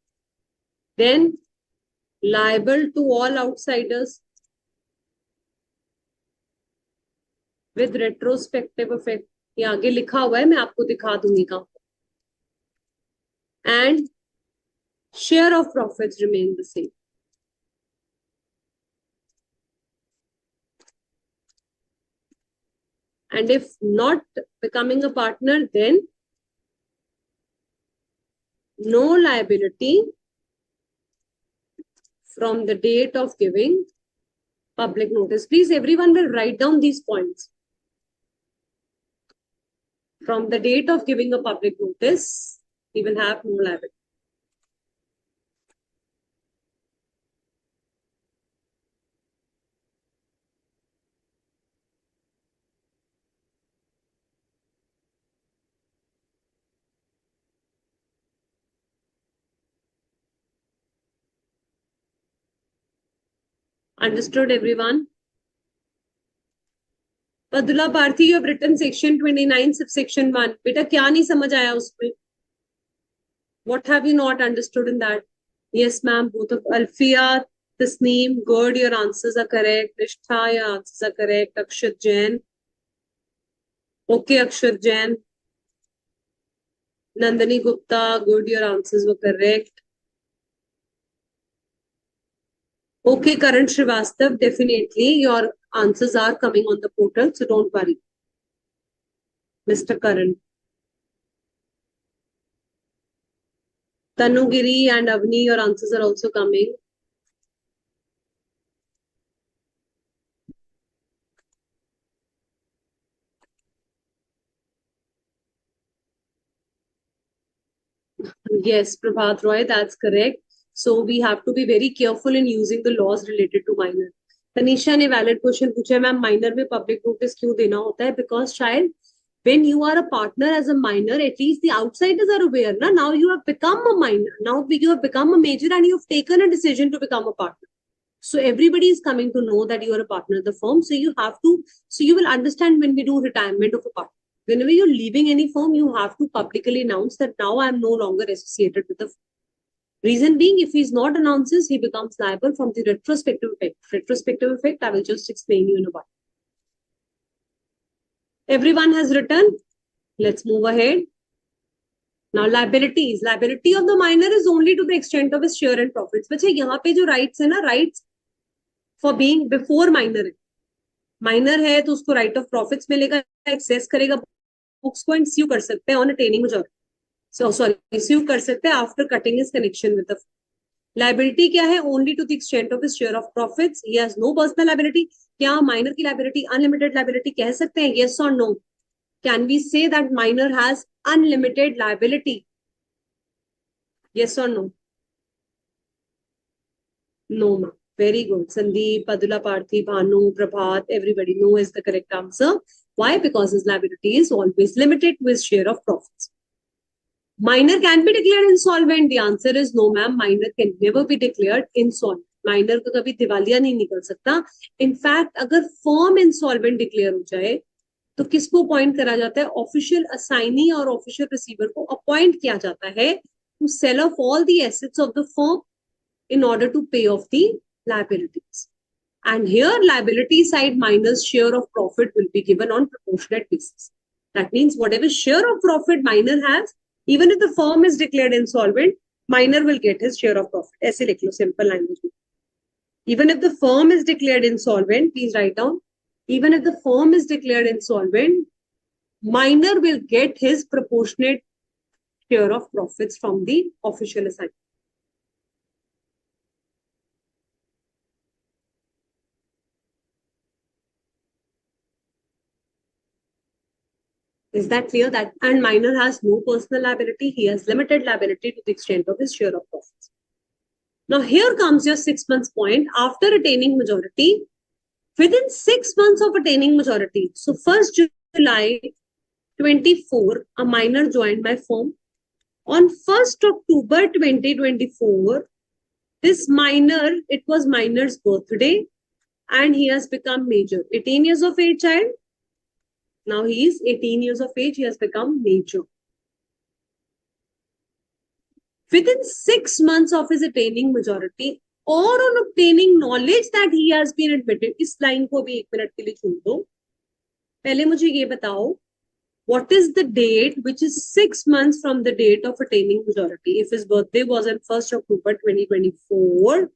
then liable to all outsiders with retrospective effect. ये आगे लिखा हुआ है, मैं आपको दिखा दूंगी कहां. And share of profits remain the same. And if not becoming a partner, then no liability from the date of giving public notice. Please, everyone will write down these points. From the date of giving a public notice, he will have no liability. Understood, everyone? Padula Parthi, you have written section 29, subsection 1. Beta, kya nahi samajh aaya usme? What have you not understood in that? Yes, ma'am, both of Alfia, Tasneem, good, your answers are correct. Nishtha, your answers are correct. Akshat Jain. Okay, Akshat Jain. Nandini Gupta, good, your answers were correct. Okay, Karan Srivastav, definitely your answers are coming on the portal, so don't worry. Mr. Karan. Tanugiri and Avni, your answers are also coming. Yes, Prabhat Roy, that's correct. So we have to be very careful in using the laws related to minor. Tanisha ने valid question पूछा है, ma'am minor में public notice क्यों देना होता है? Because child, when you are a partner as a minor, at least the outsiders are aware. Na? Now you have become a minor. Now you have become a major and you have taken a decision to become a partner. So everybody is coming to know that you are a partner of the firm. So you have to, so you will understand when we do retirement of a partner. Whenever you're leaving any firm, you have to publicly announce that now I am no longer associated with the firm. Reason being, if he's not announces, he becomes liable from the retrospective effect. Retrospective effect, I will just explain you in a while. Everyone has written. Let's move ahead. Now liabilities. Liability of the minor is only to the extent of his share and profits. बच्चे यहाँ पे जो rights है ना, rights for being before minor है. Minor है तो उसको right of profits मिलेगा, access करेगा books को and sue कर सकते हैं on attaining majority. So sorry, sue कर सकते हैं after cutting his connection with the firm. Liability क्या है? Only to the extent of his share of profits. He has no personal liability. क्या minor की liability unlimited liability कह सकते हैं? Yes or no? Can we say that minor has unlimited liability? Yes or no? No, ma'am. Very good. Sandeep, Padula, Parthi, Bhanu, Prabhat, everybody. No is the correct answer. Why? Because his liability is always limited to his share of profits. Minor can be declared insolvent. The answer is no, ma'am. Minor can never be declared insolvent. Minor को कभी दिवालिया नहीं निकल सकता. In fact, अगर firm insolvent declare हो जाए, तो किसको अपॉइंट करा जाता है? ऑफिशियल असाइनी और ऑफिशियल रिसीवर को अपॉइंट किया जाता है to sell off all the assets of the firm in order to pay off the liabilities. And here liability side minus share of profit will be given on proportionate basis. That means whatever share of profit minor has, even if the firm is declared insolvent, minor will get his share of profit. ऐसे लिख लो simple language में. Even if the firm is declared insolvent, please write down. Even if the firm is declared insolvent, minor will get his proportionate share of profits from the official assignment. Is that clear? That and minor has no personal liability. He has limited liability to the extent of his share of profits. Now here comes your 6 months point. After attaining majority, within 6 months of attaining majority, so 1st July 24, a minor joined my firm. On 1st October 2024, this minor, it was minor's birthday and he has become major. 18 years of age child. Now he is 18 years of age, he has become major. Within 6 months of his attaining majority or on obtaining knowledge that he has been admitted, इस line को भी 1 minute के लिए छोड़ दो. पहले मुझे ये बताओ, what is the date which is 6 months from the date of attaining majority? If his birthday was on 1st October 2024,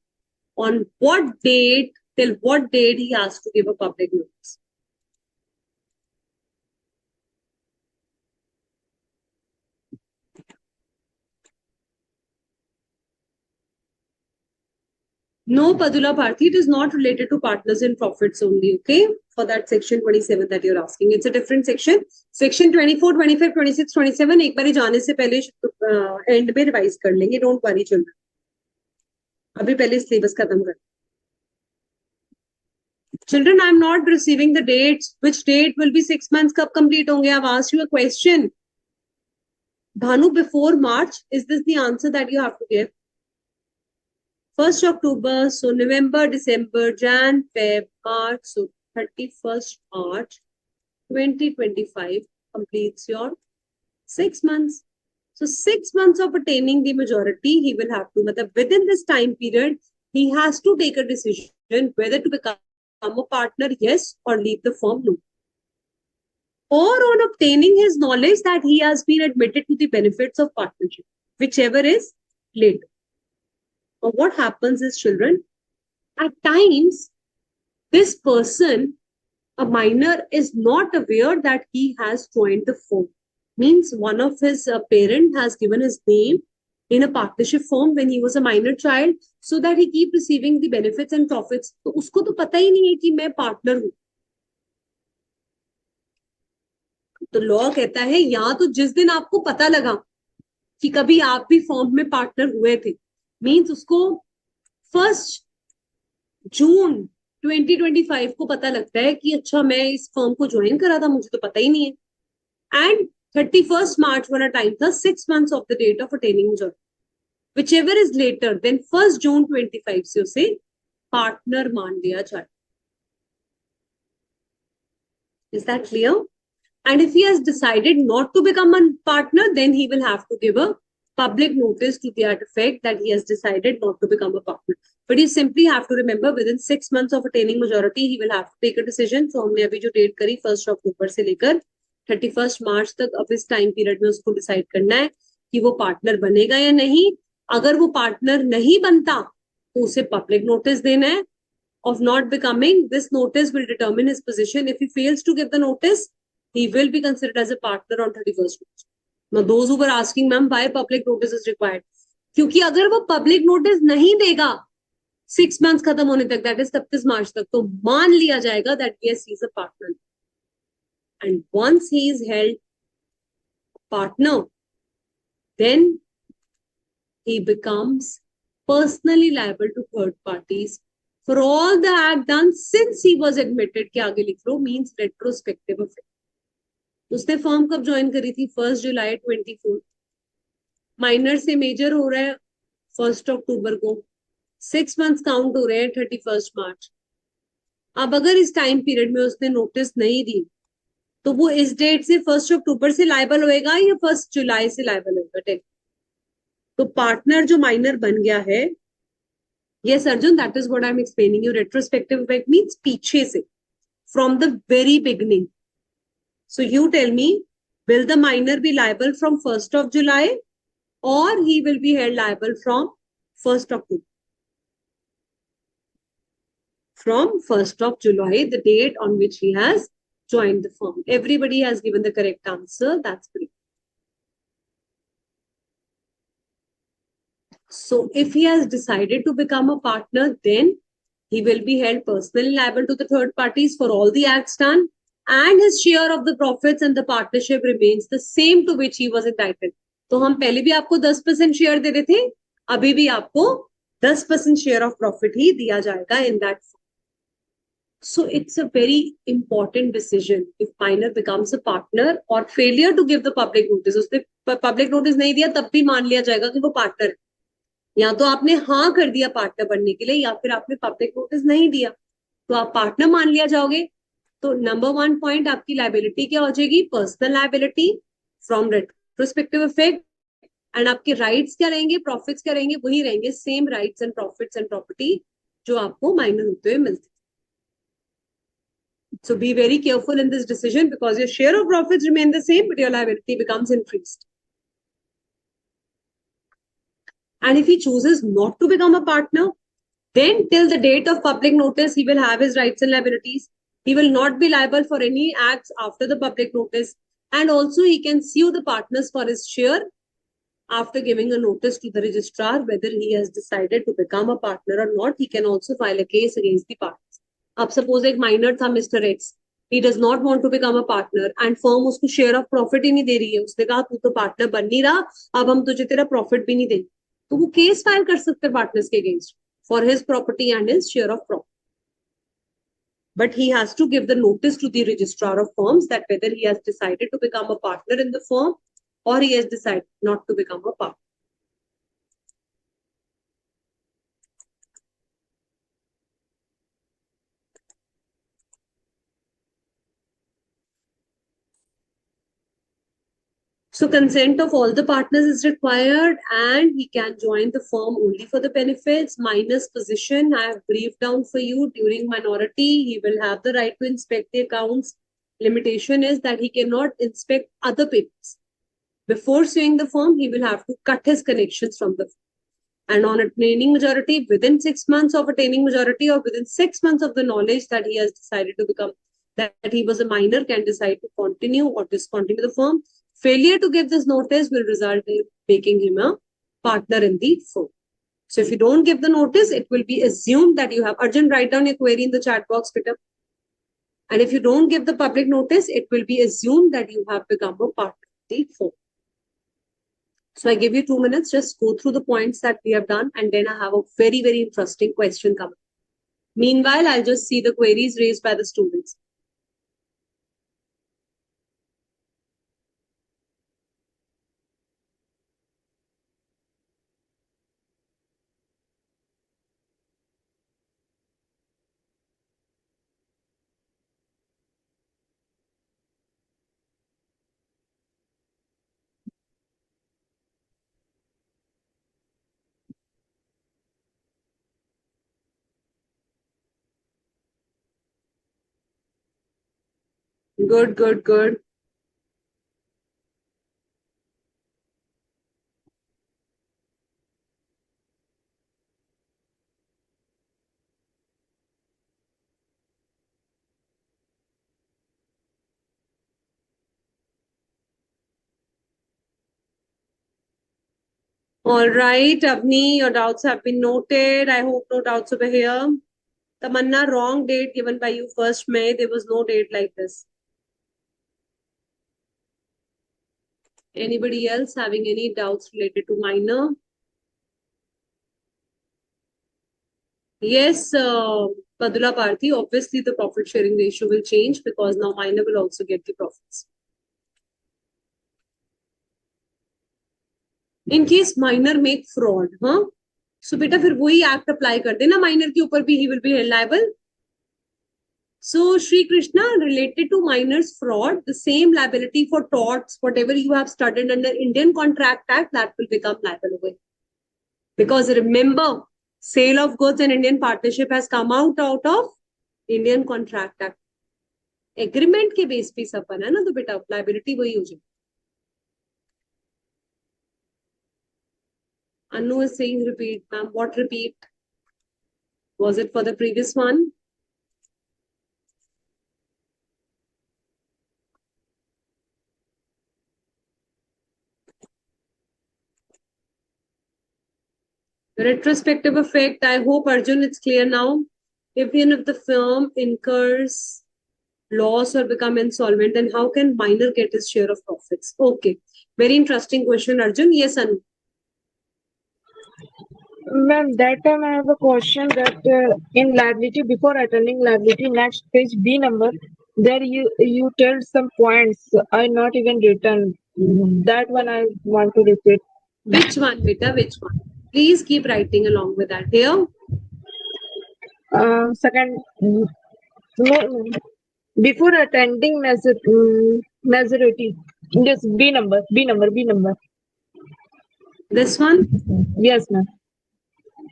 on what date, till what date he has to give a public notice? No, Padula Bharti, it is not related to partners in profits only, okay? For that section 27 that you're asking. It's a different section. Section 24, 25, 26, 27, एक बारी जाने से पहले end में revise कर लेंगे. Don't worry, children. अभी पहले syllabus खत्म कर. Children, I'm not receiving the dates. Which date will be 6 months कब complete होंगे? I've asked you a question. Bhanu, before March, is this the answer that you have to give? 1st October, so November, December, Jan, Feb, March, so 31st March 2025 completes your 6 months. So 6 months of attaining the majority, he will have to, within this time period, he has to take a decision whether to become a partner, yes, or leave the firm, no. Or on obtaining his knowledge that he has been admitted to the benefits of partnership, whichever is later. Or what happens is, children, at times, this person, a minor, is not aware that he has joined the firm. Means one of his parent has given his name in a partnership firm when he was a minor child, so that he keep receiving the benefits and profits. तो उसको तो पता ही नहीं है कि मैं partner हूँ. तो लॉ कहता है यहाँ तो जिस दिन आपको पता लगा कि कभी आप भी फॉर्म में पार्टनर हुए थे, मीन्स उसको 1 जून 2025 को पता लगता है कि अच्छा मैं इस फर्म को ज्वाइन करा था, मुझे तो पता ही नहीं है. एंड 31st मार्च वाला टाइम था 6 months of the date of attaining majority. Whichever is later than 1st June 25 से उसे पार्टनर मान लिया जाए. Is that clear? And if he has decided not to become a partner, then he will have to give a public notice to that effect that he has decided not to become a partner. But you simply have to remember within 6 months of attaining majority, he will have to take a decision. So हमने अभी जो date करी 1st October से लेकर 31st March तक, अब इस time period में उसको डिसाइड करना है कि वो पार्टनर बनेगा या नहीं. अगर वो पार्टनर नहीं बनता तो उसे पब्लिक नोटिस देना है of not becoming. This notice will determine his position. If he fails to give the notice, he will be considered as a partner on 31st March. Now, those who were asking, ma'am, why public notice is required? क्योंकि अगर वो public notice नहीं देगा 6 months खत्म होने तक, that is 31 March तक, तो मान लिया जाएगा that yes, he is a partner. And once he is held partner, then he becomes personally liable to third parties for all the act done since he was admitted. के आगे लिख लो, means retrospective effect. उसने form कब join करी थी? 1 जुलाई 24. Minor से major हो रहा है 1 अक्टूबर को. 6 मंथ्स काउंट हो रहे हैं 31 मार्च. अब अगर इस टाइम पीरियड में उसने नोटिस नहीं दी तो वो इस डेट से 1 अक्टूबर से लाइबल होएगा या 1 जुलाई से लाइबल होगा? तो पार्टनर जो माइनर बन गया है, yes Arjun, that is what I'm explaining you. Retrospective effect means पीछे से, from the very beginning. So you tell me, will the minor be liable from 1st of July or he will be held liable from 1st October? From 1st of July, the date on which he has joined the firm. Everybody has given the correct answer. That's great. So if he has decided to become a partner, then he will be held personally liable to the third parties for all the acts done, and his share of the profits and the partnership remains the same to which he was entitled. तो हम पहले भी आपको 10% share दे रहे थे, अभी भी आपको 10% शेयर ऑफ प्रॉफिट ही दिया जाएगा in that. So it's a very important decision if minor becomes a partner or failure to give the public notice. उसने public notice नहीं दिया तब भी मान लिया जाएगा कि वो पार्टनर है. या तो आपने हाँ कर दिया पार्टनर बनने के लिए, या फिर आपने पब्लिक नोटिस नहीं दिया तो आप पार्टनर मान लिया जाओगे. तो नंबर 1 पॉइंट आपकी लायबिलिटी क्या हो जाएगी? Personal liability from retrospective effect. And आपके राइट्स क्या रहेंगे, प्रॉफिट्स क्या रहेंगे? वही रहेंगे, same rights and profits and property जो आपको माइनर होते हुए मिलते. So be very careful in this decision because your share of profits remain the same, but your liability becomes increased. And if he chooses not to become a partner, then till the date of public notice, he will have his rights and liabilities. He will not be liable for any acts after the public notice. And also he can sue the partners for his share after giving a notice to the registrar whether he has decided to become a partner or not. He can also file a case against the partners. अब suppose एक minor था Mr. X. He does not want to become a partner and firm उसको share of profit ही नहीं दे रही है. उसने कहा तू तो partner बन नहीं रहा, अब हम तुझे तेरा profit भी नहीं देंगे. तो वो केस फाइल कर सकते हैं पार्टनर्स के against for his property and his share of property. But he has to give the notice to the registrar of firms that whether he has decided to become a partner in the firm or he has decided not to become a partner. So consent of all the partners is required and he can join the firm only for the benefits. Minor's position, I have briefed down for you. During minority, he will have the right to inspect the accounts. Limitation is that he cannot inspect other papers. Before suing the firm, he will have to cut his connections from the firm. And on attaining majority, within 6 months of attaining majority or within 6 months of the knowledge that he has decided to become, that he was a minor, can decide to continue or discontinue the firm. Failure to give this notice will result in making him a partner in the firm. So if you don't give the notice, it will be assumed that you have. Arjun, write down your query in the chat box, Peter. And if you don't give the public notice, it will be assumed that you have become a partner in the firm. So I give you 2 minutes, just go through the points that we have done, and then I have a very, very interesting question coming. Meanwhile, I'll just see the queries raised by the students. Good, good, good. All right, Avni, your doubts have been noted. I hope no doubts over here. Tamanna, wrong date given by you 1st May. There was no date like this. Anybody else having any doubts related to minor? Yes, Padula Parthi, obviously the profit sharing ratio will change because now minor will also get the profits. In case minor make fraud, huh? So beta फिर वही act apply कर देना minor के ऊपर भी he will be held liable. So Shri Krishna, related to minor's fraud, the same liability for torts, whatever you have studied under Indian Contract Act, that will become liable. Because remember, sale of goods and Indian partnership has come out of Indian Contract Act. Agreement के base पे सब बना ना तो बेटा liability वही हो जाए. Anu is saying repeat, ma'am. What repeat? Was it for the previous one? Retrospective effect. I hope, Arjun, it's clear now. Even if the firm incurs loss or become insolvent, then how can minor get his share of profits? Okay. Very interesting question, Arjun. Yes, Anu. Ma'am, that time I have a question that in liability, before attending liability, next page B number, there you tell some points I not even written. That one I want to repeat. Which one, beta? Which one? Please keep writing along with that. Here. Second, before attending majority. Yes, B number. This one. Yes, ma'am.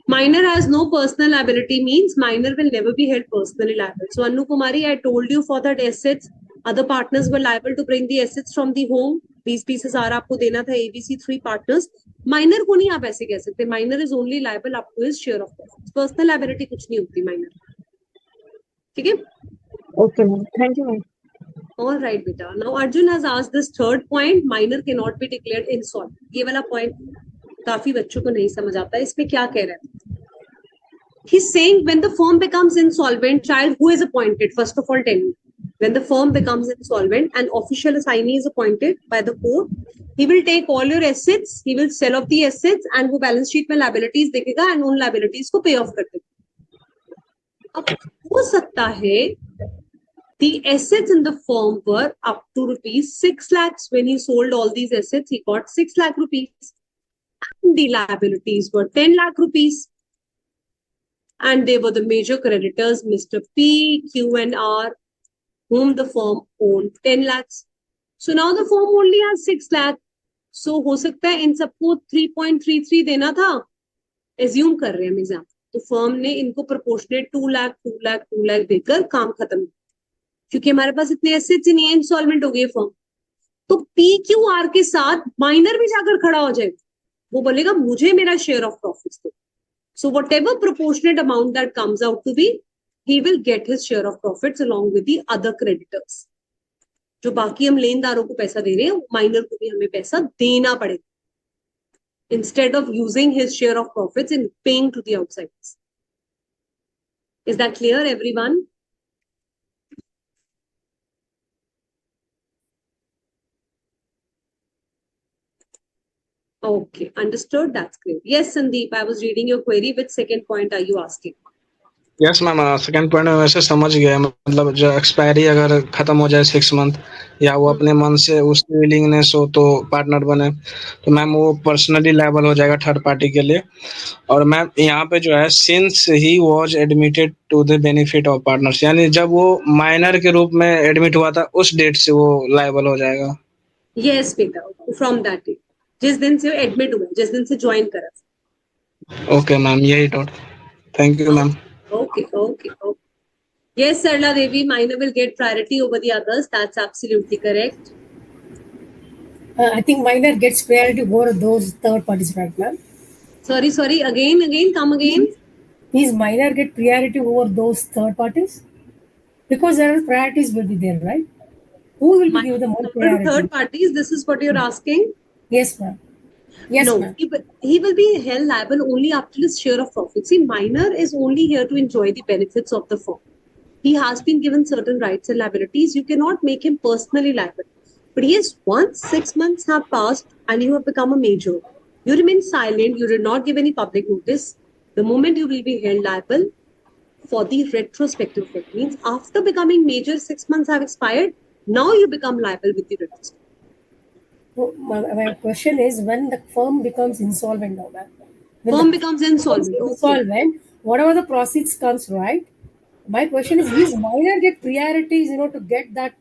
Minor has no personal liability means minor will never be held personally liable. So Anu Kumari, I told you for that assets, other partners were liable to bring the assets from the home. These pieces are आपको देना था ABC 3 partners. Minor को नहीं आप ऐसे कह सकते. Minor is only liable up to his share of profits. Personal liability कुछ नहीं होती minor. ठीक है? Okay, ma'am. Thank you, ma'am. All right, beta. Now Arjun has asked this third point. Minor cannot be declared insolvent. ये वाला point काफी बच्चों को नहीं समझ आता है. इसमें क्या कह रहा है? He's saying when the firm becomes insolvent, child, who is appointed? First of all, tell me. When the firm becomes insolvent, an official assignee is appointed by the court. He will take all your assets, he will sell off the assets, and वो balance sheet में liabilities देखेगा and उन liabilities को pay off कर देगा. अब हो सकता है the assets in the firm were up to rupees 6 lakhs. When he sold all these assets, he got 6 lakh rupees. And the liabilities were 10 lakh rupees. And they were the major creditors, Mr. P, Q, and R, whom the firm owned 10 lakhs. So now the firm only has 6 lakh. So हो सकता है इन सबको 3.33 देना था. Assume कर रहे हैं हम एग्जाम. तो फर्म ने इनको प्रोपोर्शनेट 2 लाख 2 लाख 2 लाख देकर काम खत्म. क्योंकि हमारे पास इतने एसेट्स ही नहीं है, इंस्टॉलमेंट हो गई फर्म. तो PQR के साथ माइनर भी जाकर खड़ा हो जाएगा. वो बोलेगा मुझे मेरा शेयर ऑफ प्रॉफिट्स दो. So whatever proportionate amount that comes out to be, he will get his share of profits along with the other creditors. जो बाकी हम लेनदारों को पैसा दे रहे हैं, माइनर को भी हमें पैसा देना पड़ेगा. Instead of using his share of profits in paying to the outsiders. Is that clear, everyone? Okay, understood. That's great. Yes, Sandeep, I was reading your query. Which second point are you asking? Yes ma'am second point में वैसे समझ गया. मतलब जो expiry अगर खत्म हो जाए 6 मंथ या वो अपने मन से उसकी विलिंगनेस हो तो पार्टनर बने तो मैम वो पर्सनली लायबल हो जाएगा थर्ड पार्टी के लिए. और मैम यहाँ पे जो है since he was admitted to the benefit of partners, यानी जब वो माइनर के रूप में एडमिट हुआ था उस डेट से वो लायबल हो जाएगा. Yes, बेटा, from that day. जिस दिन से एडमिट हुआ, जिस दिन से ज्वाइन करा. ओके मैम, यही dot. Thank you ma'am. Okay. Yes, Sarla Devi, minor will get priority over the others. That's absolutely correct. I think minor gets priority over those third parties, right, ma'am? Sorry. Again, come again. Is minor get priority over those third parties? Because there are priorities will be there, right? Who will be given the more priority? Third parties, this is what you're asking? Yes, ma'am. Yes, No, ma'am. he will be held liable only after his share of profit. See, minor is only here to enjoy the benefits of the firm. He has been given certain rights and liabilities. You cannot make him personally liable. But yes, once 6 months have passed and you have become a major, you remain silent, you did not give any public notice. The moment you will be held liable for the retrospective effect means after becoming major, 6 months have expired. Now you become liable with the retrospective. So my question is, when the firm becomes insolvent now, ma'am. When the Firm firm becomes becomes insolvent. Okay. insolvent, whatever the proceeds comes, right? My question is minor get priorities, to get that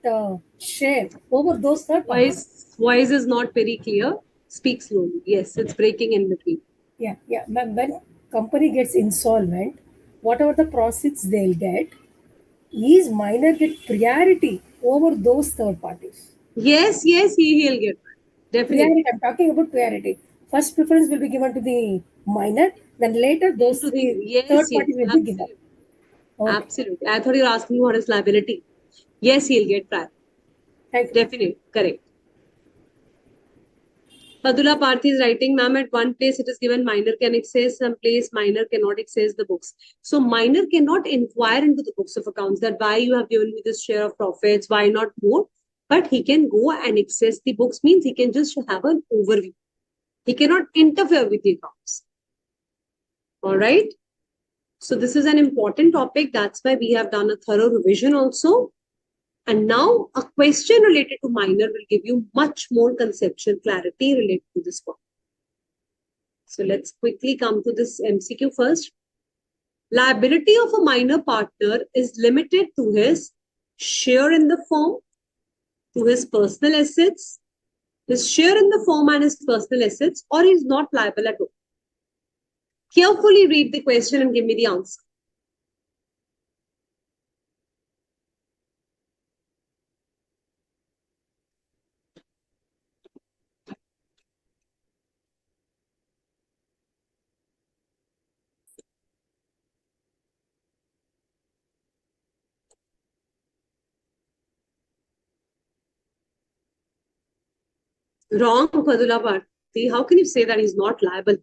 share over those third parties? Voice is not very clear. Speak slowly. Yes, it's breaking in between. Yeah, yeah. Ma'am, when company gets insolvent, whatever the proceeds they'll get, is minor get priority over those third parties. Yes, yes, he'll get that. Definitely. Priority, I'm talking about priority. First preference will be given to the minor, then later Then those to the third yes, yes, parties will be given. absolutely. Okay, Absolutely. I thought you were asking what is liability. Yes, he'll get prior. thank you, ma'am. Definitely. Correct. Padula Parthi is writing, ma'am, at one place it is given minor can access, some place minor cannot access the books. So minor cannot inquire into the books of accounts that why you have given me this share of profits, why not more. But he can go and access the books means he can just have an overview. He cannot interfere with the accounts. All right. So this is an important topic. That's why we have done a thorough revision also. And now a question related to minor will give you much more conceptual clarity related to this one. So let's quickly come to this MCQ first. Liability of a minor partner is limited to his share in the firm, to his personal assets, his share in the firm and his personal assets, or he is not liable at all. Carefully read the question and give me the answer. Wrong, Padula Bharti. How can you say that he's not liable?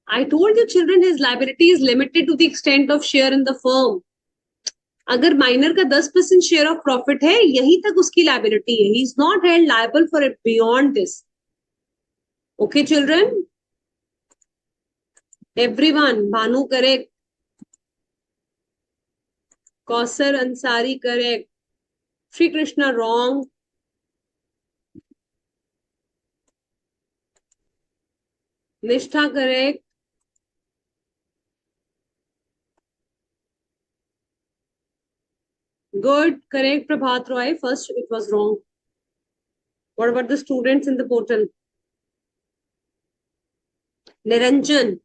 I told you, children, his liability is limited to the extent of share in the firm. अगर minor का 10% share of profit है यही तक उसकी liability है. He is not held liable for it beyond this. Okay children, everyone. Bhanu correct, Kausar Ansari correct, Shri Krishna wrong, निष्ठा correct, good, correct. Prabhat Roy, first it was wrong. What about the students in the portal? Niranjan,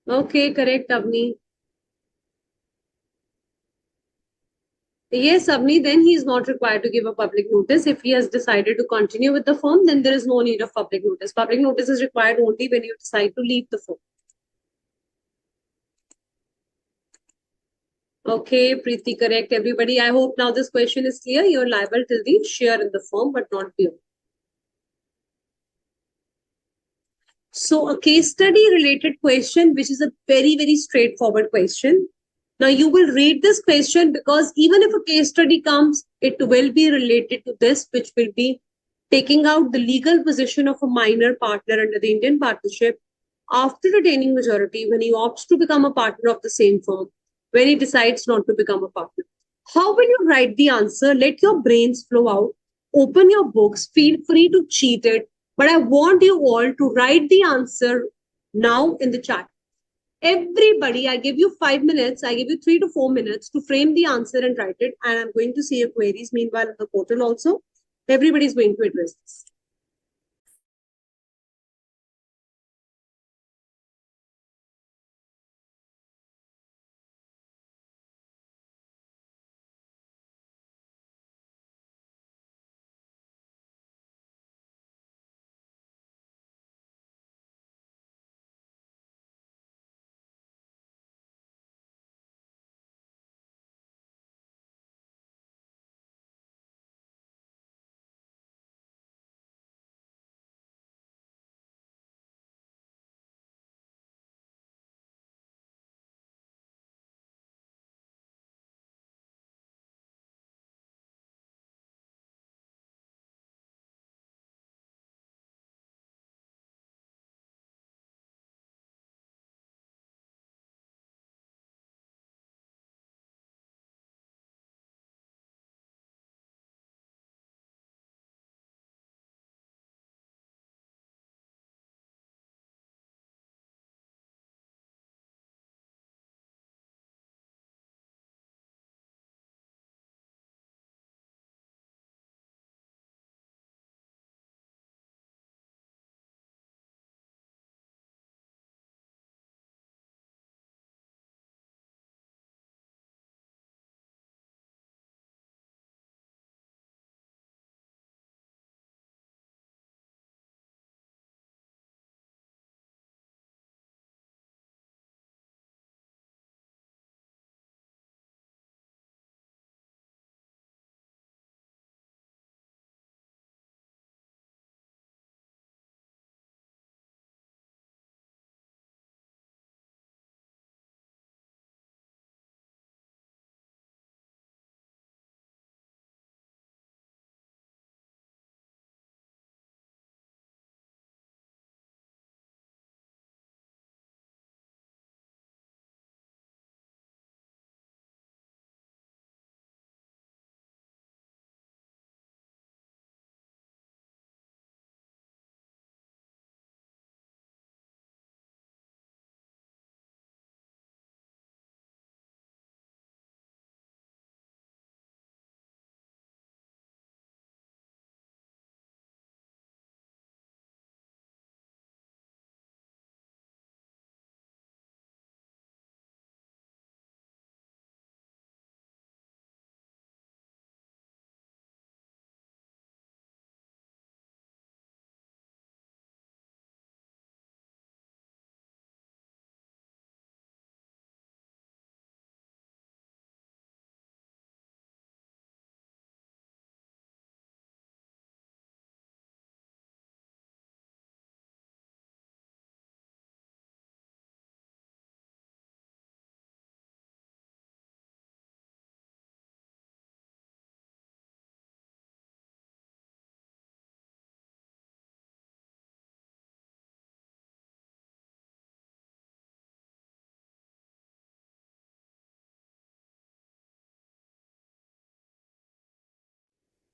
okay, correct. Avni, yes, Avni, then he is not required to give a public notice. If he has decided to continue with the firm, then there is no need of public notice. Public notice is required only when you decide to leave the firm. Okay, Preeti, correct. Everybody, I hope now this question is clear. You're liable till the share in the firm, but not beyond. So a case study related question, which is a very, very straightforward question. Now you will read this question because even if a case study comes, it will be related to this, which will be taking out the legal position of a minor partner under the Indian partnership after retaining majority when he opts to become a partner of the same firm, when he decides not to become a partner. How will you write the answer? Let your brains flow out. Open your books. Feel free to cheat it. But I want you all to write the answer now in the chat. Everybody, I give you 5 minutes. I give you 3 to 4 minutes to frame the answer and write it. And I'm going to see your queries meanwhile in the portal also. Everybody is going to address this.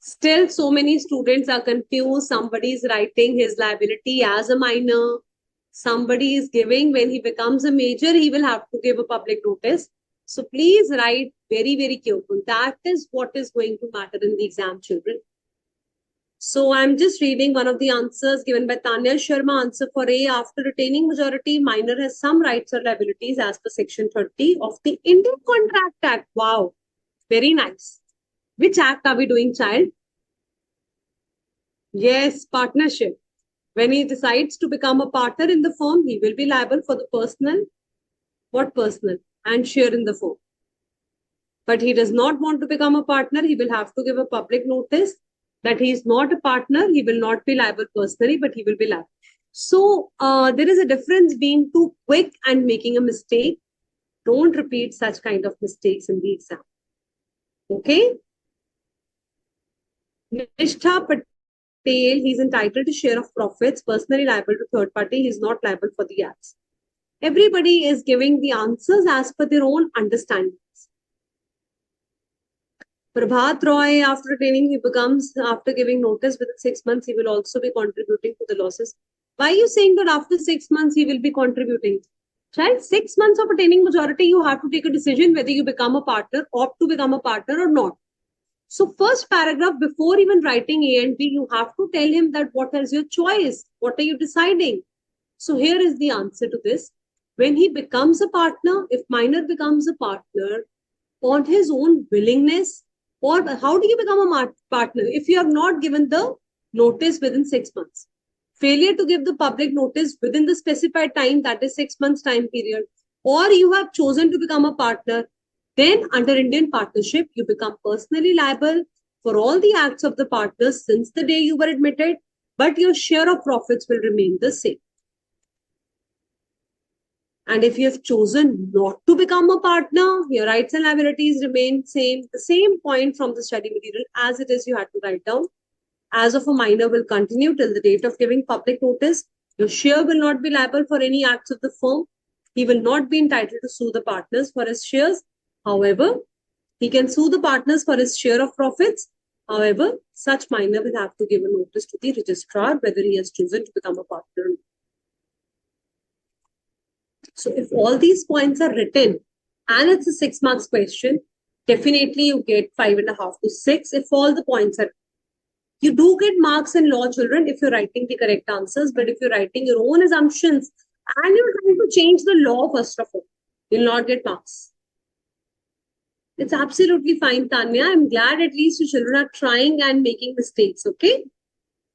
Still, so many students are confused. Somebody is writing his liability as a minor. Somebody is giving, when he becomes a major, he will have to give a public notice. So please write very, very careful. That is what is going to matter in the exam, children. So I'm just reading one of the answers given by Tanya Sharma. Answer for A, after retaining majority, minor has some rights or liabilities as per section 30 of the Indian Contract Act. Wow, very nice. Which act are we doing, child? Yes, partnership. When he decides to become a partner in the firm, he will be liable for the personal, what personal, and share in the firm. But he does not want to become a partner, he will have to give a public notice that he is not a partner. He will not be liable personally, but he will be liable. So there is a difference being too quick and making a mistake. Don't repeat such kind of mistakes in the exam. Okay? Nishtha Patel, he's entitled to share of profits, personally liable to third party. He's not liable for the acts. Everybody is giving the answers as per their own understandings. Prabhat Roy, after retaining, he becomes, after giving notice within 6 months, he will also be contributing to the losses. Why are you saying that after 6 months, he will be contributing? Child, 6 months of attaining majority, you have to take a decision whether you become a partner, opt to become a partner or not. So first paragraph, before even writing A and B, you have to tell him that what is your choice? What are you deciding? So here is the answer to this. When he becomes a partner, if minor becomes a partner on his own willingness, or how do you become a partner if you have not given the notice within 6 months? Failure to give the public notice within the specified time, that is 6 months time period, or you have chosen to become a partner, then under Indian partnership, you become personally liable for all the acts of the partners since the day you were admitted, but your share of profits will remain the same. And if you have chosen not to become a partner, your rights and liabilities remain same. The same point from the study material as it is, you had to write down. As of a minor will continue till the date of giving public notice. Your share will not be liable for any acts of the firm. He will not be entitled to sue the partners for his shares. However, he can sue the partners for his share of profits. However, such minor will have to give a notice to the registrar whether he has chosen to become a partner. So if all these points are written and it's a 6 marks question, definitely you get 5.5 to 6 if all the points are. You do get marks in law, children, if you're writing the correct answers, but if you're writing your own assumptions and you're trying to change the law first of all, you'll not get marks. It's absolutely fine, Tanya. I'm glad at least you children are trying and making mistakes, okay?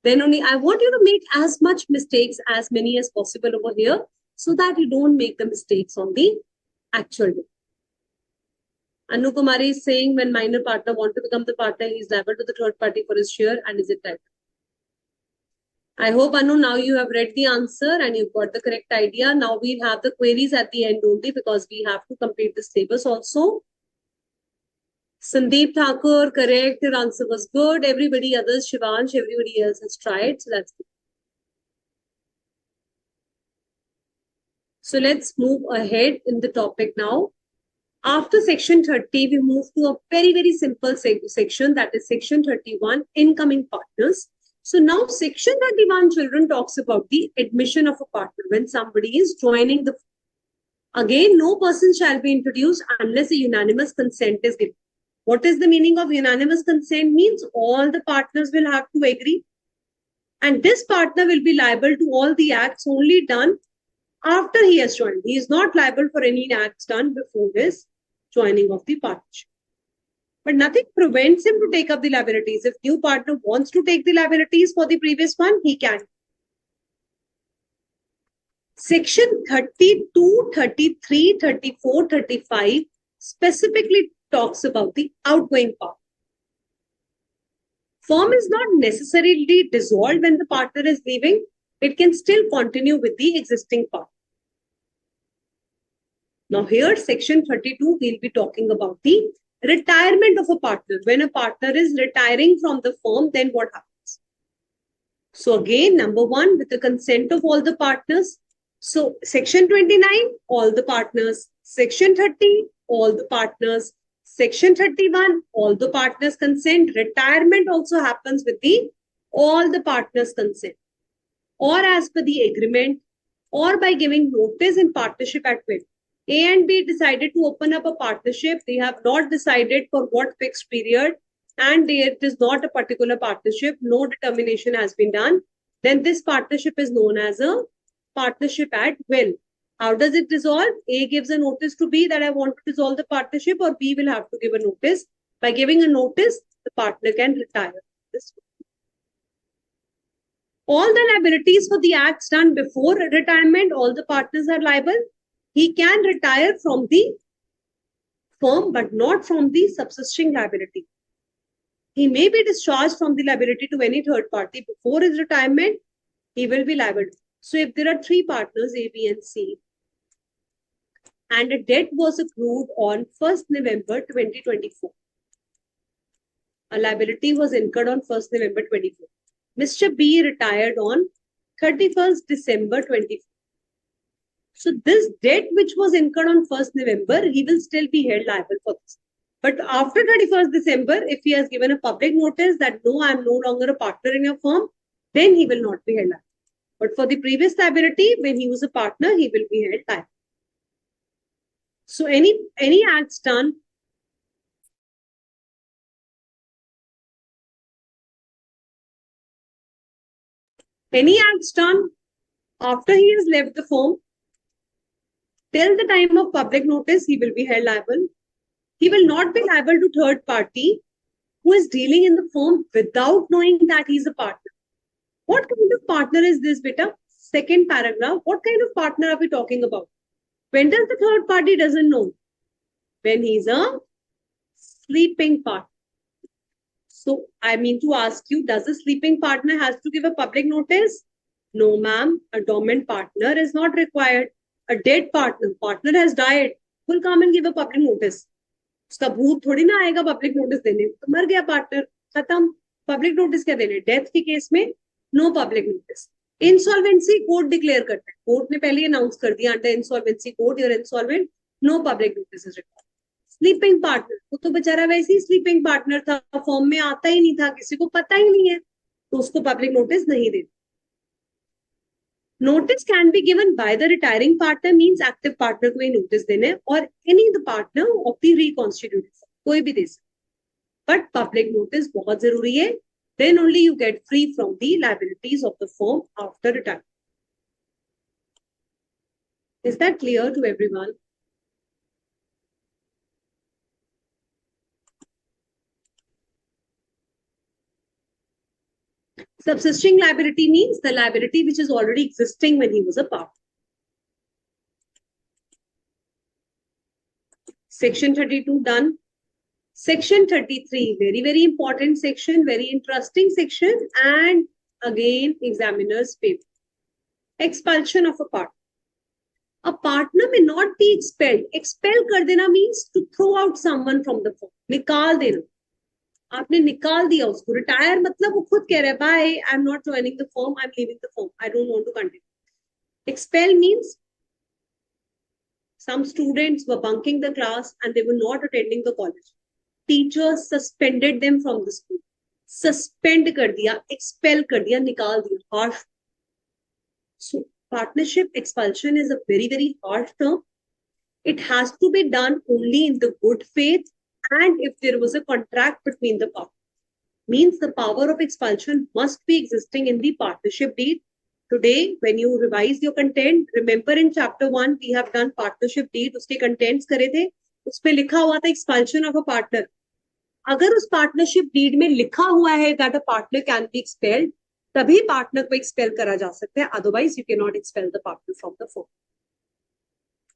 Then only I want you to make as much mistakes, as many as possible over here, so that you don't make the mistakes on the actual day. Anu Kumari is saying when minor partner want to become the partner, he is liable to the third party for his share, and is it right? I hope, Anu, now you have read the answer and you've got the correct idea. Now we'll have the queries at the end only because we have to complete the syllabus also. Sandeep Thakur, correct. Your answer was good. Everybody others, Shivansh, everybody else has tried. So that's good. So let's move ahead in the topic now. After section 30, we move to a very, very simple section, that is section 31, incoming partners. So now section 31, children, talks about the admission of a partner when somebody is joining the firm. Again, no person shall be introduced unless a unanimous consent is given. What is the meaning of unanimous consent? Means all the partners will have to agree. And this partner will be liable to all the acts only done after he has joined. He is not liable for any acts done before his joining of the partnership. But nothing prevents him to take up the liabilities. If new partner wants to take the liabilities for the previous one, he can. Section 32, 33, 34, 35 specifically talks about the outgoing part. Firm is not necessarily dissolved when the partner is leaving. It can still continue with the existing partner. Now here, section 32, we'll be talking about the retirement of a partner. When a partner is retiring from the firm, then what happens? So again, number one, with the consent of all the partners. So section 29, all the partners. Section 30, all the partners. Section 31, all the partners consent. Retirement also happens with the all the partners consent, or as per the agreement, or by giving notice in partnership at will. A and B decided to open up a partnership. They have not decided for what fixed period, and it is not a particular partnership. No determination has been done. Then this partnership is known as a partnership at will. How does it dissolve? A gives a notice to B that I want to dissolve the partnership, or B will have to give a notice. By giving a notice, the partner can retire. All the liabilities for the acts done before retirement, all the partners are liable. He can retire from the firm, but not from the subsisting liability. He may be discharged from the liability to any third party before his retirement. He will be liable. So if there are three partners, A, B, and C, and a debt was accrued on 1st November 2024. A liability was incurred on 1st November 24. Mr. B retired on 31st December 24. So this debt which was incurred on 1st November, he will still be held liable for this. But after 31st December, if he has given a public notice that no, I am no longer a partner in your firm, then he will not be held liable. But for the previous liability, when he was a partner, he will be held liable. So any acts done after he has left the firm till the time of public notice, he will be held liable. He will not be liable to third party who is dealing in the firm without knowing that he's a partner. What kind of partner is this, beta? Second paragraph. What kind of partner are we talking about? When does the third party doesn't know? When he's a sleeping partner. So I mean to ask you, does a sleeping partner has to give a public notice? No, ma'am. A dormant partner is not required. A dead partner has died, will come and give a public notice. उसका भूत थोड़ी ना आएगा public notice देने, तो मर गया partner, खत्म. पब्लिक नोटिस क्या देने? डेथ के केस में no public notice. Insolvency court declare करता है, कोर्ट ने पहले अनाउंस कर दिया under insolvency code you're insolvent, no public notice is required. Sleeping partner, वो तो बेचारा वैसे ही स्लीपिंग पार्टनर था, फॉर्म में आता ही नहीं था, किसी को पता ही नहीं है, तो उसको पब्लिक नोटिस नहीं देती. Notice can be given by the retiring partner, means active partner को ही notice देने, or any the partner of the reconstituted firm, कोई भी दे सकते. But public notice बहुत जरूरी है. Then only you get free from the liabilities of the firm after retirement. Is that clear to everyone? Subsisting liability means the liability which is already existing when he was a partner. Section 32 done. Section 33, very, very important section, very interesting section, and again, examiner's paper. Expulsion of a partner. A partner may not be expelled. Expel कर देना means to throw out someone from the firm. निकाल देना. आपने निकाल दिया उसको. Retire मतलब वो खुद कह रहा है, bye, I am not joining the firm, I am leaving the firm, I don't want to continue. Expel means some students were bunking the class and they were not attending the college. Teachers suspended them from the school. Suspend कर दिया, expel कर दिया, निकाल दिया, harsh. So partnership expulsion is a very, very harsh term. It has to be done only in the good faith and if there was a contract between the partners. Means the power of expulsion must be existing in the partnership deed. Today, when you revise your content, remember in chapter 1, we have done partnership deed, उसके contents करे थे, उसपे लिखा हुआ था expulsion of a partner. अगर उस partnership deed में लिखा हुआ है that a partner can be expelled, तभी partner को expel करा जा सकता है, otherwise you cannot expel the partner from the firm.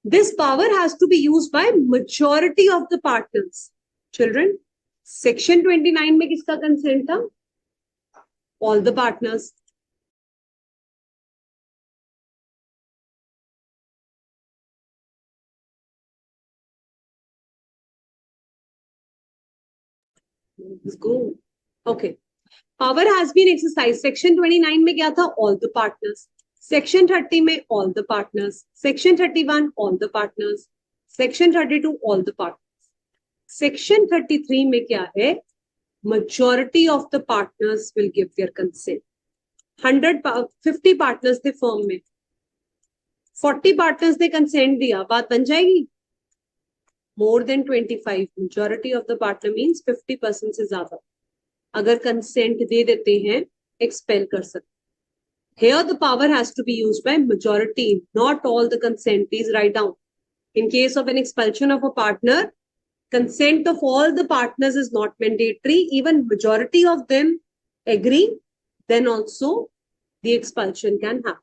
This power has to be used by majority of the partners. Children, section 29 में किसका consent था? All the partners. Let's go. Okay. Power has been exercised. Section 29 में क्या था? All the partners. Section 30 में all the partners. Section 31 all the partners. Section 32 all the partners. Section 33 में क्या है? Majority of the partners will give their consent. 50 partners थे firm में, 40 partners ने consent दिया, बात बन जाएगी? More than 25, majority of the partner means 50% से ज्यादा अगर consent दे देते हैं, expel कर सकते. Here the power has to be used by majority, not all the consent. Please write down. In case of an expulsion of a partner, consent of all the partners is not mandatory. Even majority of them agree, then also the expulsion can happen.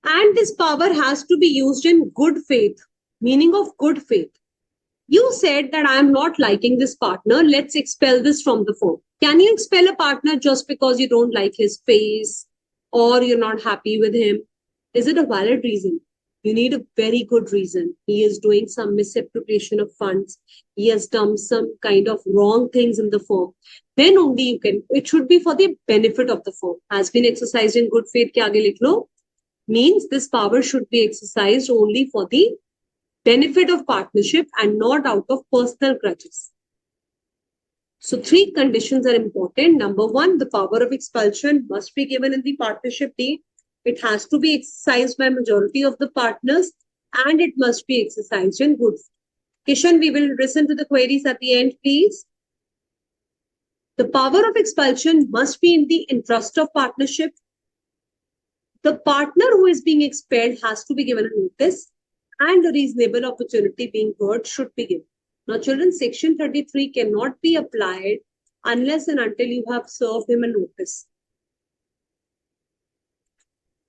And this power has to be used in good faith. Meaning of good faith. You said that I am not liking this partner. Let's expel this from the firm. Can you expel a partner just because you don't like his face or you're not happy with him? Is it a valid reason? You need a very good reason. He is doing some misappropriation of funds. He has done some kind of wrong things in the firm. Then only you can. It should be for the benefit of the firm. Has been exercised in good faith. के आगे लिख लो. Means this power should be exercised only for the benefit of partnership and not out of personal grudges. So 3 conditions are important. Number 1, the power of expulsion must be given in the partnership deed. It has to be exercised by majority of the partners and it must be exercised in good faith. Kishan, we will listen to the queries at the end, please. The power of expulsion must be in the interest of partnership. The partner who is being expelled has to be given a notice and a reasonable opportunity being heard should be given. Now, children, Section 33 cannot be applied unless and until you have served him a notice.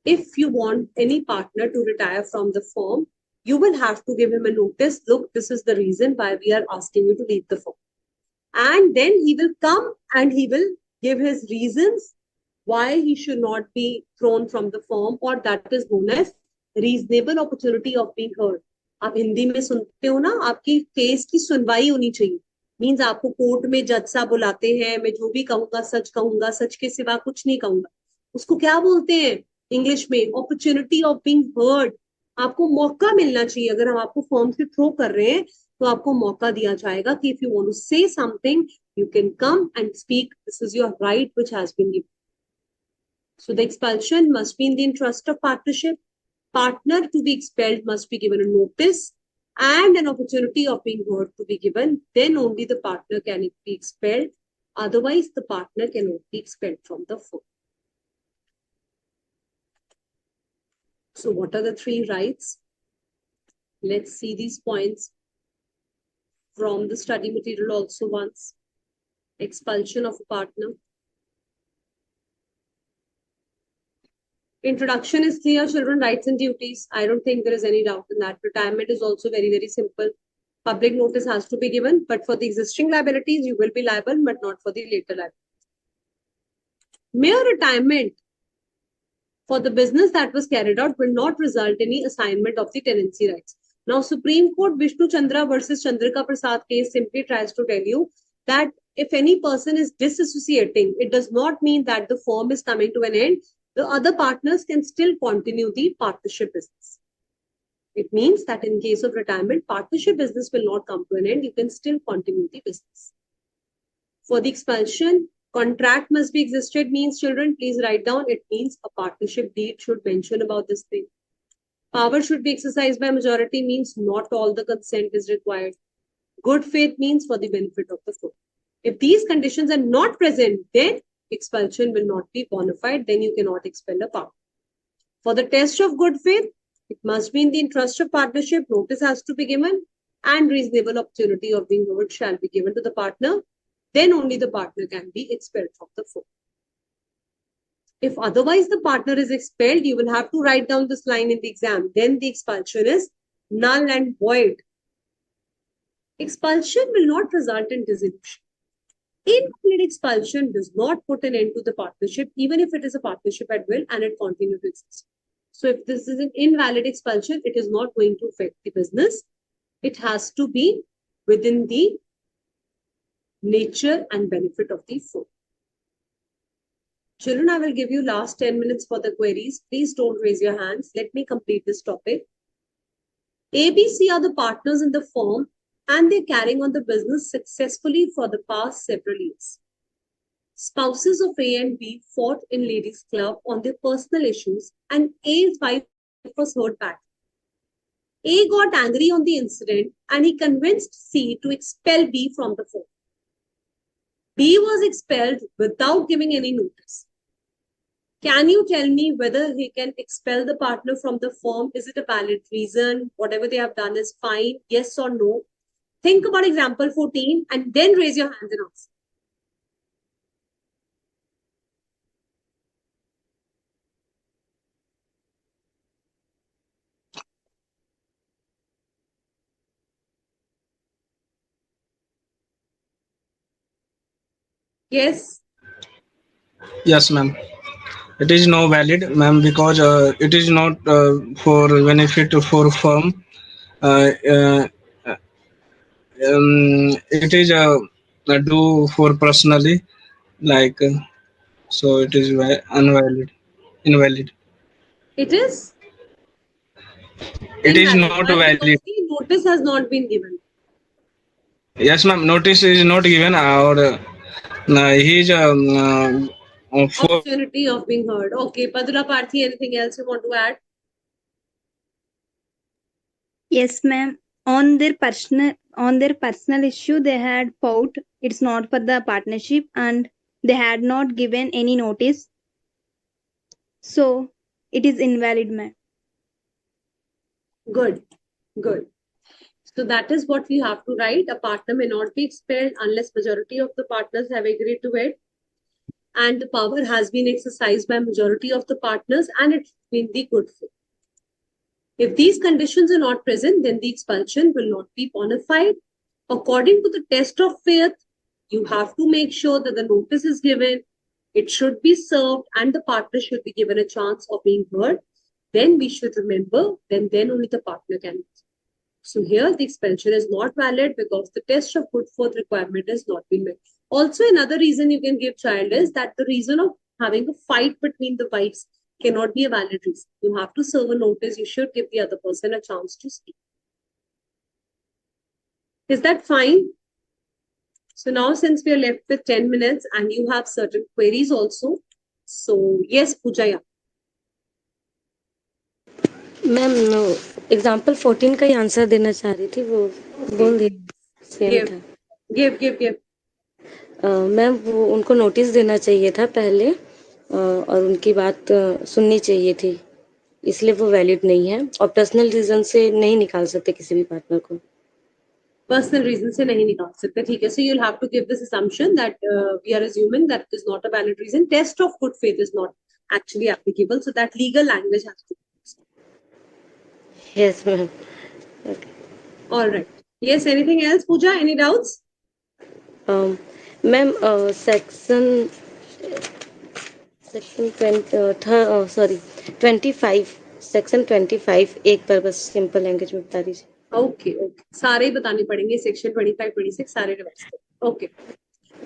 If you want any partner to retire from the firm, you will have to give him a notice. Look, this is the reason why we are asking you to leave the firm. And then he will come and he will give his reasons why he should not be thrown from the firm, or that is known as reasonable opportunity of being heard. आप हिंदी में सुनते हो ना, आपकी case की सुनवाई होनी चाहिए. मीन्स आपको कोर्ट में जज साहब बुलाते हैं, मैं जो भी कहूंगा सच के सिवा कुछ नहीं कहूंगा. उसको क्या बोलते हैं इंग्लिश में? Opportunity of being heard. आपको मौका मिलना चाहिए. अगर हम आपको फॉर्म से थ्रो कर रहे हैं तो आपको मौका दिया जाएगा कि if you want to say something you can come and speak. This is your right which has been given. So the expulsion must be in the interest of partnership. Partner to be expelled must be given a notice and an opportunity of being heard to be given. Then only the partner can be expelled. Otherwise, the partner cannot be expelled from the firm. So what are the 3 rights? Let's see these points from the study material also once. Expulsion of a partner. Introduction is clear, children, rights and duties. I don't think there is any doubt in that. Retirement is also very, very simple. Public notice has to be given, but for the existing liabilities, you will be liable, but not for the later liabilities. Mere retirement for the business that was carried out will not result in any assignment of the tenancy rights. Now, Supreme Court Vishnu Chandra versus Chandrika Prasad case simply tries to tell you that if any person is disassociating, it does not mean that the firm is coming to an end. The other partners can still continue the partnership business. It means that in case of retirement, partnership business will not come to an end. You can still continue the business. For the expulsion, contract must be existed means, children, please write down. It means a partnership deed should mention about this thing. Power should be exercised by majority means not all the consent is required. Good faith means for the benefit of the firm. If these conditions are not present, then expulsion will not be bona fide. Then you cannot expel a partner. For the test of good faith, it must be in the interest of partnership. Notice has to be given and reasonable opportunity of being heard shall be given to the partner. Then only the partner can be expelled from the firm. If otherwise the partner is expelled, you will have to write down this line in the exam. Then the expulsion is null and void. Expulsion will not result in dissolution. Invalid expulsion does not put an end to the partnership, even if it is a partnership at will and it continues to exist. So if this is an invalid expulsion, it is not going to affect the business. It has to be within the nature and benefit of the firm. Children, I will give you last 10 minutes for the queries. Please don't raise your hands. Let me complete this topic. A, B, C are the partners in the firm and they're carrying on the business successfully for the past several years. Spouses of A and B fought in ladies' club on their personal issues and A's wife was hurt badly. A got angry on the incident and he convinced C to expel B from the firm. B was expelled without giving any notice. Can you tell me whether he can expel the partner from the firm? Is it a valid reason? Whatever they have done is fine? Yes or no? Think about example 14 and then raise your hands and answer. Yes. Yes, ma'am. It is no valid, ma'am, because it is not for benefit for firm. Uh, uh, it is do for personally, like so. It is invalid. It is It is invalid. not Why? valid. Because the notice has not been given. Yes, ma'am. Notice is not given, or he is for. Opportunity of being heard. Okay, Padula Parthi, anything else you want to add? Yes, ma'am. On their personal issue, they had fought. It's not for the partnership, and they had not given any notice. So it is invalid, ma'am. Good, good. So that is what we have to write. A partner may not be expelled unless majority of the partners have agreed to it. And the power has been exercised by majority of the partners and it's been the good fit. If these conditions are not present, then the expulsion will not be bona fide. According to the test of faith, you have to make sure that the notice is given, it should be served, and the partner should be given a chance of being heard. Then we should remember, then only the partner can. So here the expulsion is not valid because the test of good faith requirement has not been met. Also, another reason you can give child is that the reason of having a fight between the wives cannot be a valid reason. You have to serve a notice. You should give the other person a chance to speak. Is that fine? So now since we are left with 10 minutes and you have certain queries also. So yes, Pooja, yeah. Ma'am example 14 का ही answer देना चाह रही थी, वो बोल the same Give, था। give. Ma'am वो उनको नोटिस देना चाहिए था पहले, और उनकी बात सुननी चाहिए थी, इसलिए वो वैलिड नहीं है और पर्सनल रीजन से नहीं निकाल सकते किसी भी पार्टनर को। Personal reason से नहीं निकाल सकते, ठीक है? So you'll have to give this assumption that we are assuming that it is not a valid reason. Test of good faith is not actually applicable, so that legal language has to be used. Yes, ma'am. Okay. All right. Yes, anything else, Pooja? Any doubts? Ma'am section 25 section 25 एक बार बस simple language में बता दीजिए। Okay. सारे बताने पड़ेंगे, section 25, 26 सारे revise करें। Okay.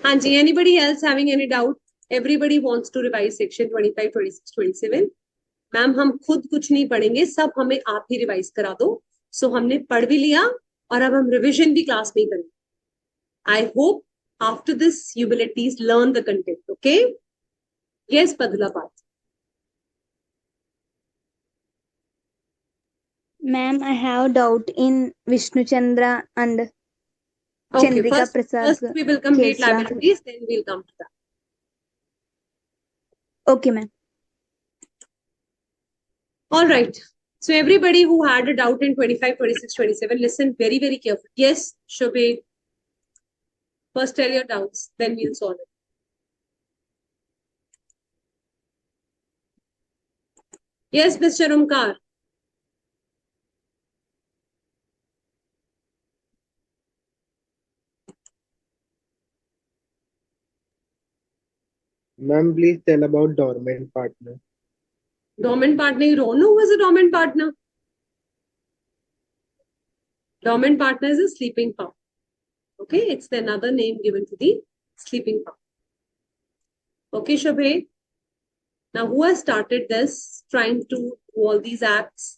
हाँ जी, anybody else having any doubt? Everybody wants to revise section 25, 26, 27. Ma'am हम खुद कुछ नहीं पढ़ेंगे, सब हमें आप ही रिवाइज करा दो। सो हमने पढ़ भी लिया और अब हम रिविजन भी क्लास में करेंगे। I hope after this you will at least learn the content. Okay? Yes, Padula Path. Ma'am, I have doubt in Vishnu Chandra and Okay, Chandrika Prasad. first we will complete case, ma'am. liabilities, then we'll come to that. Okay, ma'am. All right. So everybody who had a doubt in 25, 26, 27, listen very, very carefully. Yes, Shobhe. First tell your doubts, then we'll solve it. Yes, Mr. Umkar. Ma'am, please tell about dormant partner. Dormant partner, you don't know who is a dormant partner? Dormant partner is a sleeping power. Okay, it's another name given to the sleeping power. Okay, Shabhe. Now, who has started this, trying to do all these acts?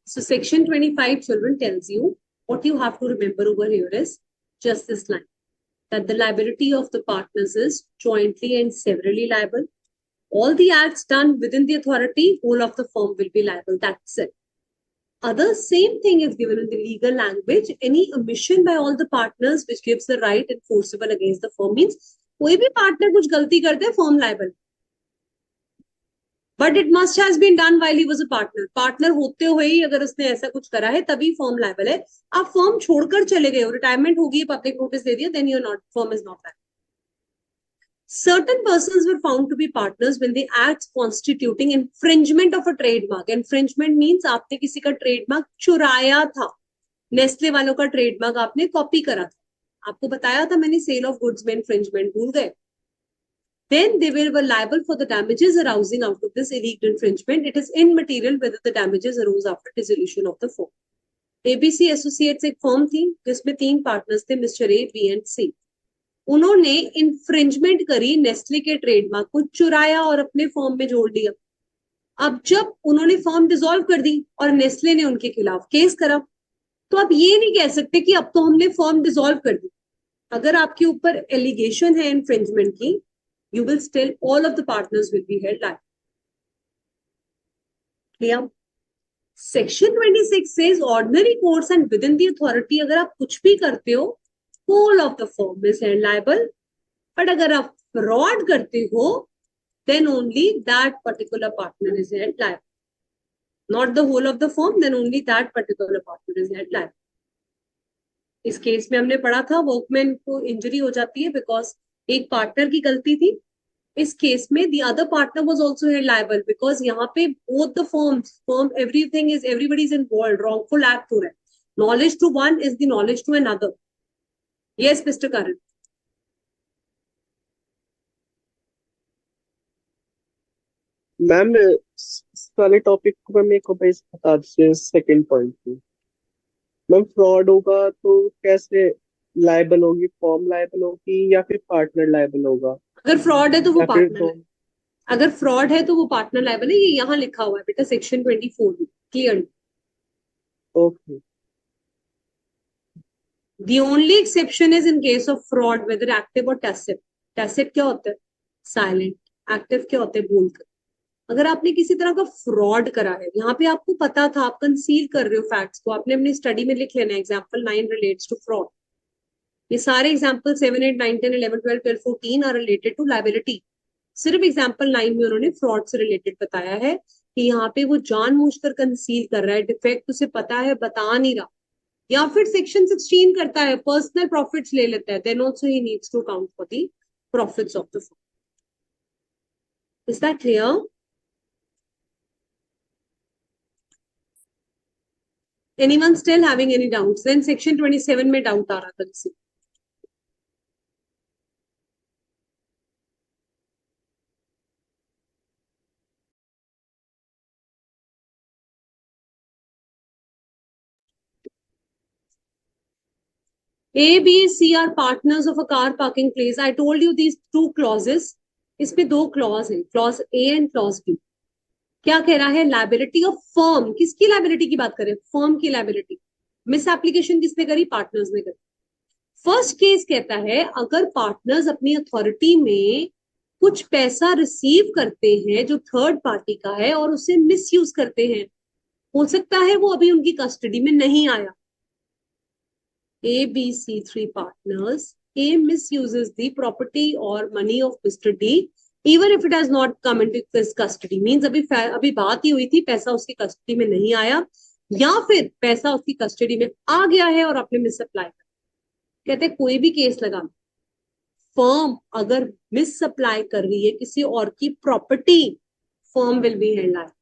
So, section 25, children, tells you what you have to remember over here is just this line, that the liability of the partners is jointly and severally liable. All the acts done within the authority, whole of the firm will be liable. That's it. Other same thing is given in the legal language. Any omission by all the partners which gives the right enforceable against the firm means कोई भी partner कुछ गलती करते हैं firm liable. But it must has been done while he was a partner. Partner होते हुए ही अगर उसने ऐसा कुछ करा है तभी firm liable है. आप firm छोड़कर चले गए हो, retirement हो गई, public notice दे दिया, then your firm is not liable. Certain persons were found to be partners when they act constituting infringement of a trademark. Infringement means आपने किसी का trademark चुराया था. नेस्ले वालों का ट्रेडमार्क आपने कॉपी करा था. आपको बताया था मैंने सेल ऑफ गुड्स में infringement भूल गए. Then they were liable for the damages arising out of this illegal infringement. It is immaterial whether the damages arose after dissolution of the firm. ABC Associates एक firm थी जिसमें 3 partners थे, mister A, B and सी. उन्होंने infringement करी, Nestle के trademark को चुराया और अपने फर्म में जोड़ दिया. अब जब उन्होंने फर्म डिसॉल्व कर दी और नेस्ले ने उनके खिलाफ केस करा, तो आप ये नहीं कह सकते कि अब तो हमने फर्म डिसॉल्व कर दी. अगर आपके ऊपर एलिगेशन है इन्फ्रिंजमेंट की, you will still, all of the partners will be held liable. Clear? Section 26 says ordinary courts and within the authority अगर आप कुछ भी करते हो, whole of the firm is held liable. But अगर आप fraud करते हो, then only that particular partner is held liable. Not the whole of the firm, then only that particular partner is held liable. इस case में हमने पढ़ा था workman को इंजरी हो जाती है बिकॉज एक पार्टनर की गलती थी. इस केस में the other partner was also held liable because यहाँ पे both the firm everything is, everybody is involved, wrongful act हो रहा है. Knowledge to one is the knowledge to another. Yes, Mr. Karan. Ma'am इस वाले topic को मेरे को बस बता दीजिए. सेकंड पॉइंट पे मैम, फ्रॉड होगा तो कैसे लायबल होगी? फॉर्म लायबल होगी या फिर पार्टनर लायबल होगा? अगर फ्रॉड है तो वो या फिर पार्टनर है. अगर फ्रॉड है तो वो पार्टनर लायबल है. ये यहाँ लिखा हुआ है बेटा सेक्शन 24 में clear. Okay. The only exception is in case of fraud, whether active or tacit. Tacit क्या होता है? Silent. Active क्या होता है? बोलकर. अगर आपने किसी तरह का फ्रॉड करा है, यहाँ पे आपको पता था, आप कंसील कर रहे हो फैक्ट्स को, आपने अपनी स्टडी में लिख लेना. Example 9 relates to fraud. ये सारे example 7, 8, 9, 10, 11, 12, 13, 14 are related to liability. सिर्फ एग्जाम्पल 9 में उन्होंने फ्रॉड से रिलेटेड बताया है कि यहाँ पे वो जानबूझकर कंसील कर रहा है, डिफेक्ट उसे पता है, बता नहीं रहा. या फिर सेक्शन 16 करता है, पर्सनल प्रॉफिट्स ले लेता है, then also he needs to account for the profits of the firm. Is that clear? Anyone still having any doubts? Then section 27 में डाउट आ रहा था किसी. A, B, C are partners of a car parking place. I told you these 2 clauses. इसमें 2 clause हैं, clause A and clause B. क्या कह रहा है? Liability of firm. किसकी लायबिलिटी की बात करें? फर्म की लायबिलिटी. मिस एप्लीकेशन किसने करी? पार्टनर्स ने करी. फर्स्ट केस कहता है अगर पार्टनर्स अपनी अथॉरिटी में कुछ पैसा रिसीव करते हैं जो थर्ड पार्टी का है और उसे मिसयूज करते हैं, हो सकता है वो अभी उनकी कस्टडी में नहीं आया. A, B, C, 3 partners. A misuses the property or money of Mr. D, even if it has not come into his custody. Means अभी बात ही हुई थी, पैसा उसकी कस्टडी में नहीं आया, या फिर पैसा उसकी कस्टडी में आ गया है और आपने मिसअप्लाई कर. कहते हैं कोई भी केस लगा, फर्म अगर मिसअप्लाई कर रही है किसी और की property, firm will be held liable.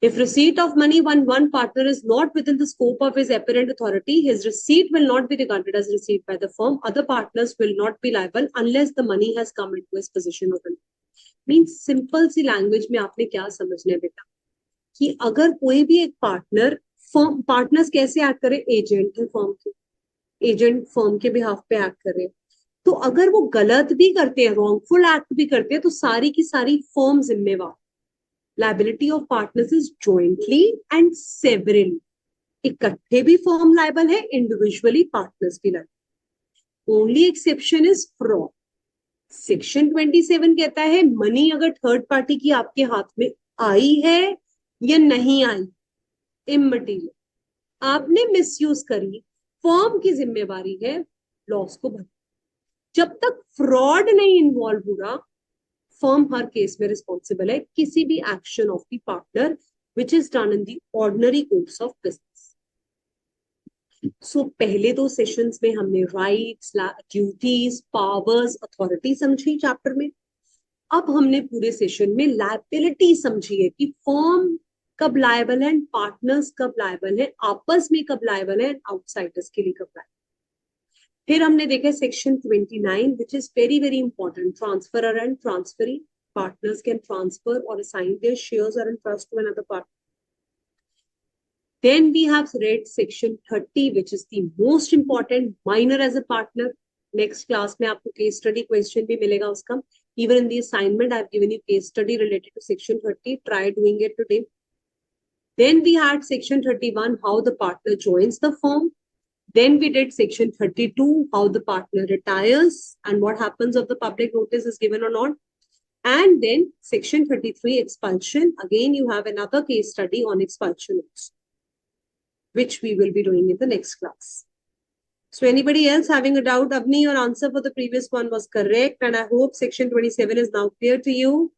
If receipt of money when one partner is not within the scope of his apparent authority, his receipt will not be regarded as receipt by the firm. Other partners will not be liable unless the money has come into his possession of him. Means simple सी language में आपने क्या समझना है बेटा कि अगर कोई भी एक पार्टनर फर्म पार्टनर्स कैसे एक्ट करे एजेंट है फर्म के एजेंट फर्म के बिहाफ पे एक्ट करे तो अगर वो गलत भी करते हैं रॉन्गफुल एक्ट भी करते हैं तो सारी की सारी फर्म जिम्मेवार liability of partners is jointly and severally इकट्ठे भी फर्म लाइबल है इंडिविजुअली पार्टनर्स भी liable only exception is fraud section 27 कहता है मनी अगर थर्ड पार्टी की आपके हाथ में आई है या नहीं आई इमटेरियल आपने मिसयूज करी फर्म की जिम्मेवारी है लॉस को भरना जब तक फ्रॉड नहीं इन्वॉल्व हुआ फर्म हर केस में रिस्पॉन्सिबल है किसी भी action of the partner which is done in the ordinary course of business so पहले दो सेशंस में हमने राइट्स ड्यूटीज पावर्स अथॉरिटी समझी चैप्टर में अब हमने पूरे सेशन में लायबिलिटी समझी है कि फर्म कब लायबल है पार्टनर्स कब लायबल है आपस में कब लायबल है आउटसाइडर्स के लिए कब लायबल फिर हमने देखा section 29 which is very very important transferor and transferee partners can transfer or assign their shares or interest to another partner then we have read section 30 which is the most important minor as a partner next class में आपको case study question भी मिलेगा उसका even in the assignment I've given you case study related to section 30 try doing it today then we had section 31 how the partner joins the firm. Then we did section 32, how the partner retires and what happens if the public notice is given or not. And then section 33, expulsion. Again, you have another case study on expulsion, which we will be doing in the next class. So anybody else having a doubt? Avni, your answer for the previous one was correct. And I hope section 27 is now clear to you.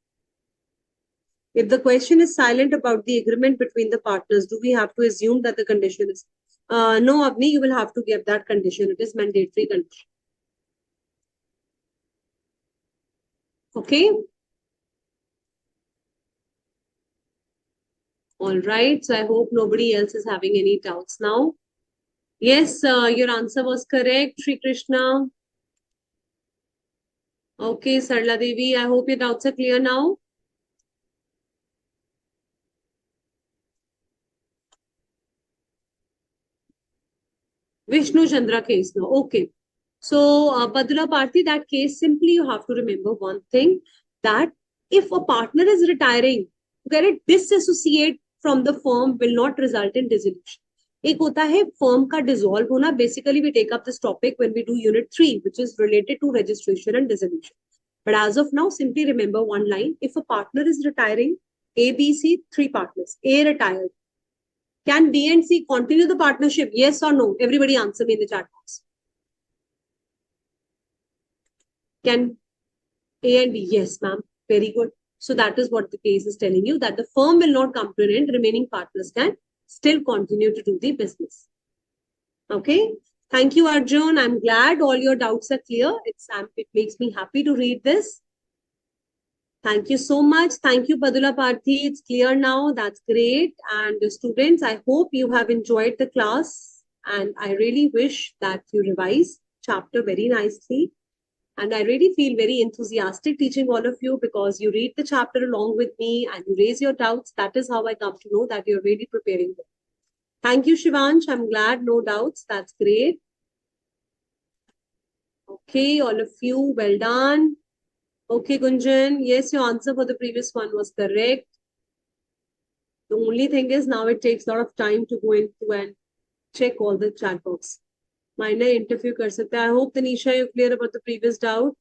If the question is silent about the agreement between the partners, do we have to assume that the condition is no, Avni, you will have to give that condition. It is mandatory condition. Okay. All right. So I hope nobody else is having any doubts now. Yes, your answer was correct, Shri Krishna. Okay, Sarla Devi, I hope your doubts are clear now. Vishnu Chandra case now. Okay. So, Badula Parthi, that case, simply you have to remember one thing, that if a partner is retiring, get it disassociate from the firm will not result in dissolution. एक होता है firm का dissolve होना. Basically, we take up this topic when we do unit 3, which is related to registration and dissolution. But as of now, simply remember one line. If a partner is retiring, A, B, C, 3 partners. A retired. Can B and C continue the partnership? Yes or no? Everybody answer me in the chat box. Can A and B? Yes, ma'am. Very good. So that is what the case is telling you, that the firm will not come to an end. Remaining partners can still continue to do the business. Okay. Thank you, Arjun. I'm glad all your doubts are clear. It makes me happy to read this. Thank you so much. Thank you, Padula Parthi. It's clear now. That's great. And students, I hope you have enjoyed the class. And I really wish that you revise chapter very nicely. And I really feel very enthusiastic teaching all of you because you read the chapter along with me and you raise your doubts. That is how I come to know that you're really preparing them. Thank you, Shivansh. I'm glad. No doubts. That's great. Okay, all of you, well done. Okay, Gunjan. Yes, your answer for the previous one was correct. The only thing is now it takes a lot of time to go into and check all the chat box. Minor interview kar sakta hai. I hope, Tanisha, you're clear about the previous doubt.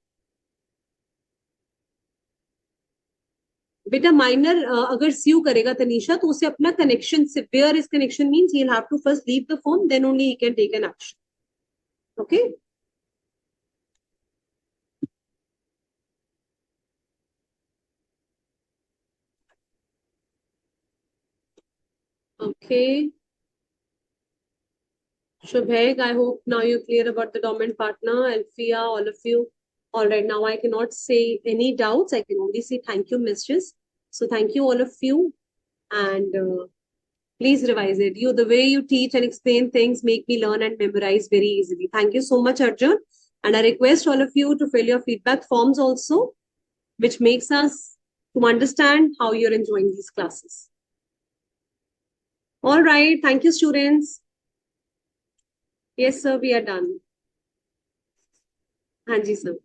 बेटा minor अगर sue करेगा तनीषा तो उसे अपना connection sever is connection means he will have to first leave the firm then only he can take an action okay okay Shubheg, I hope now you're clear about the dominant partner. Alfia, all of you. All right, now I cannot say any doubts. I can only say thank you, mistress. So thank you, all of you. and please revise it. The way you teach and explain things make me learn and memorize very easily. Thank you so much, Arjun. And I request all of you to fill your feedback forms also, which makes us to understand how you're enjoying these classes. All right. Thank you, students. Yes, sir, we are done. Hanji, sir.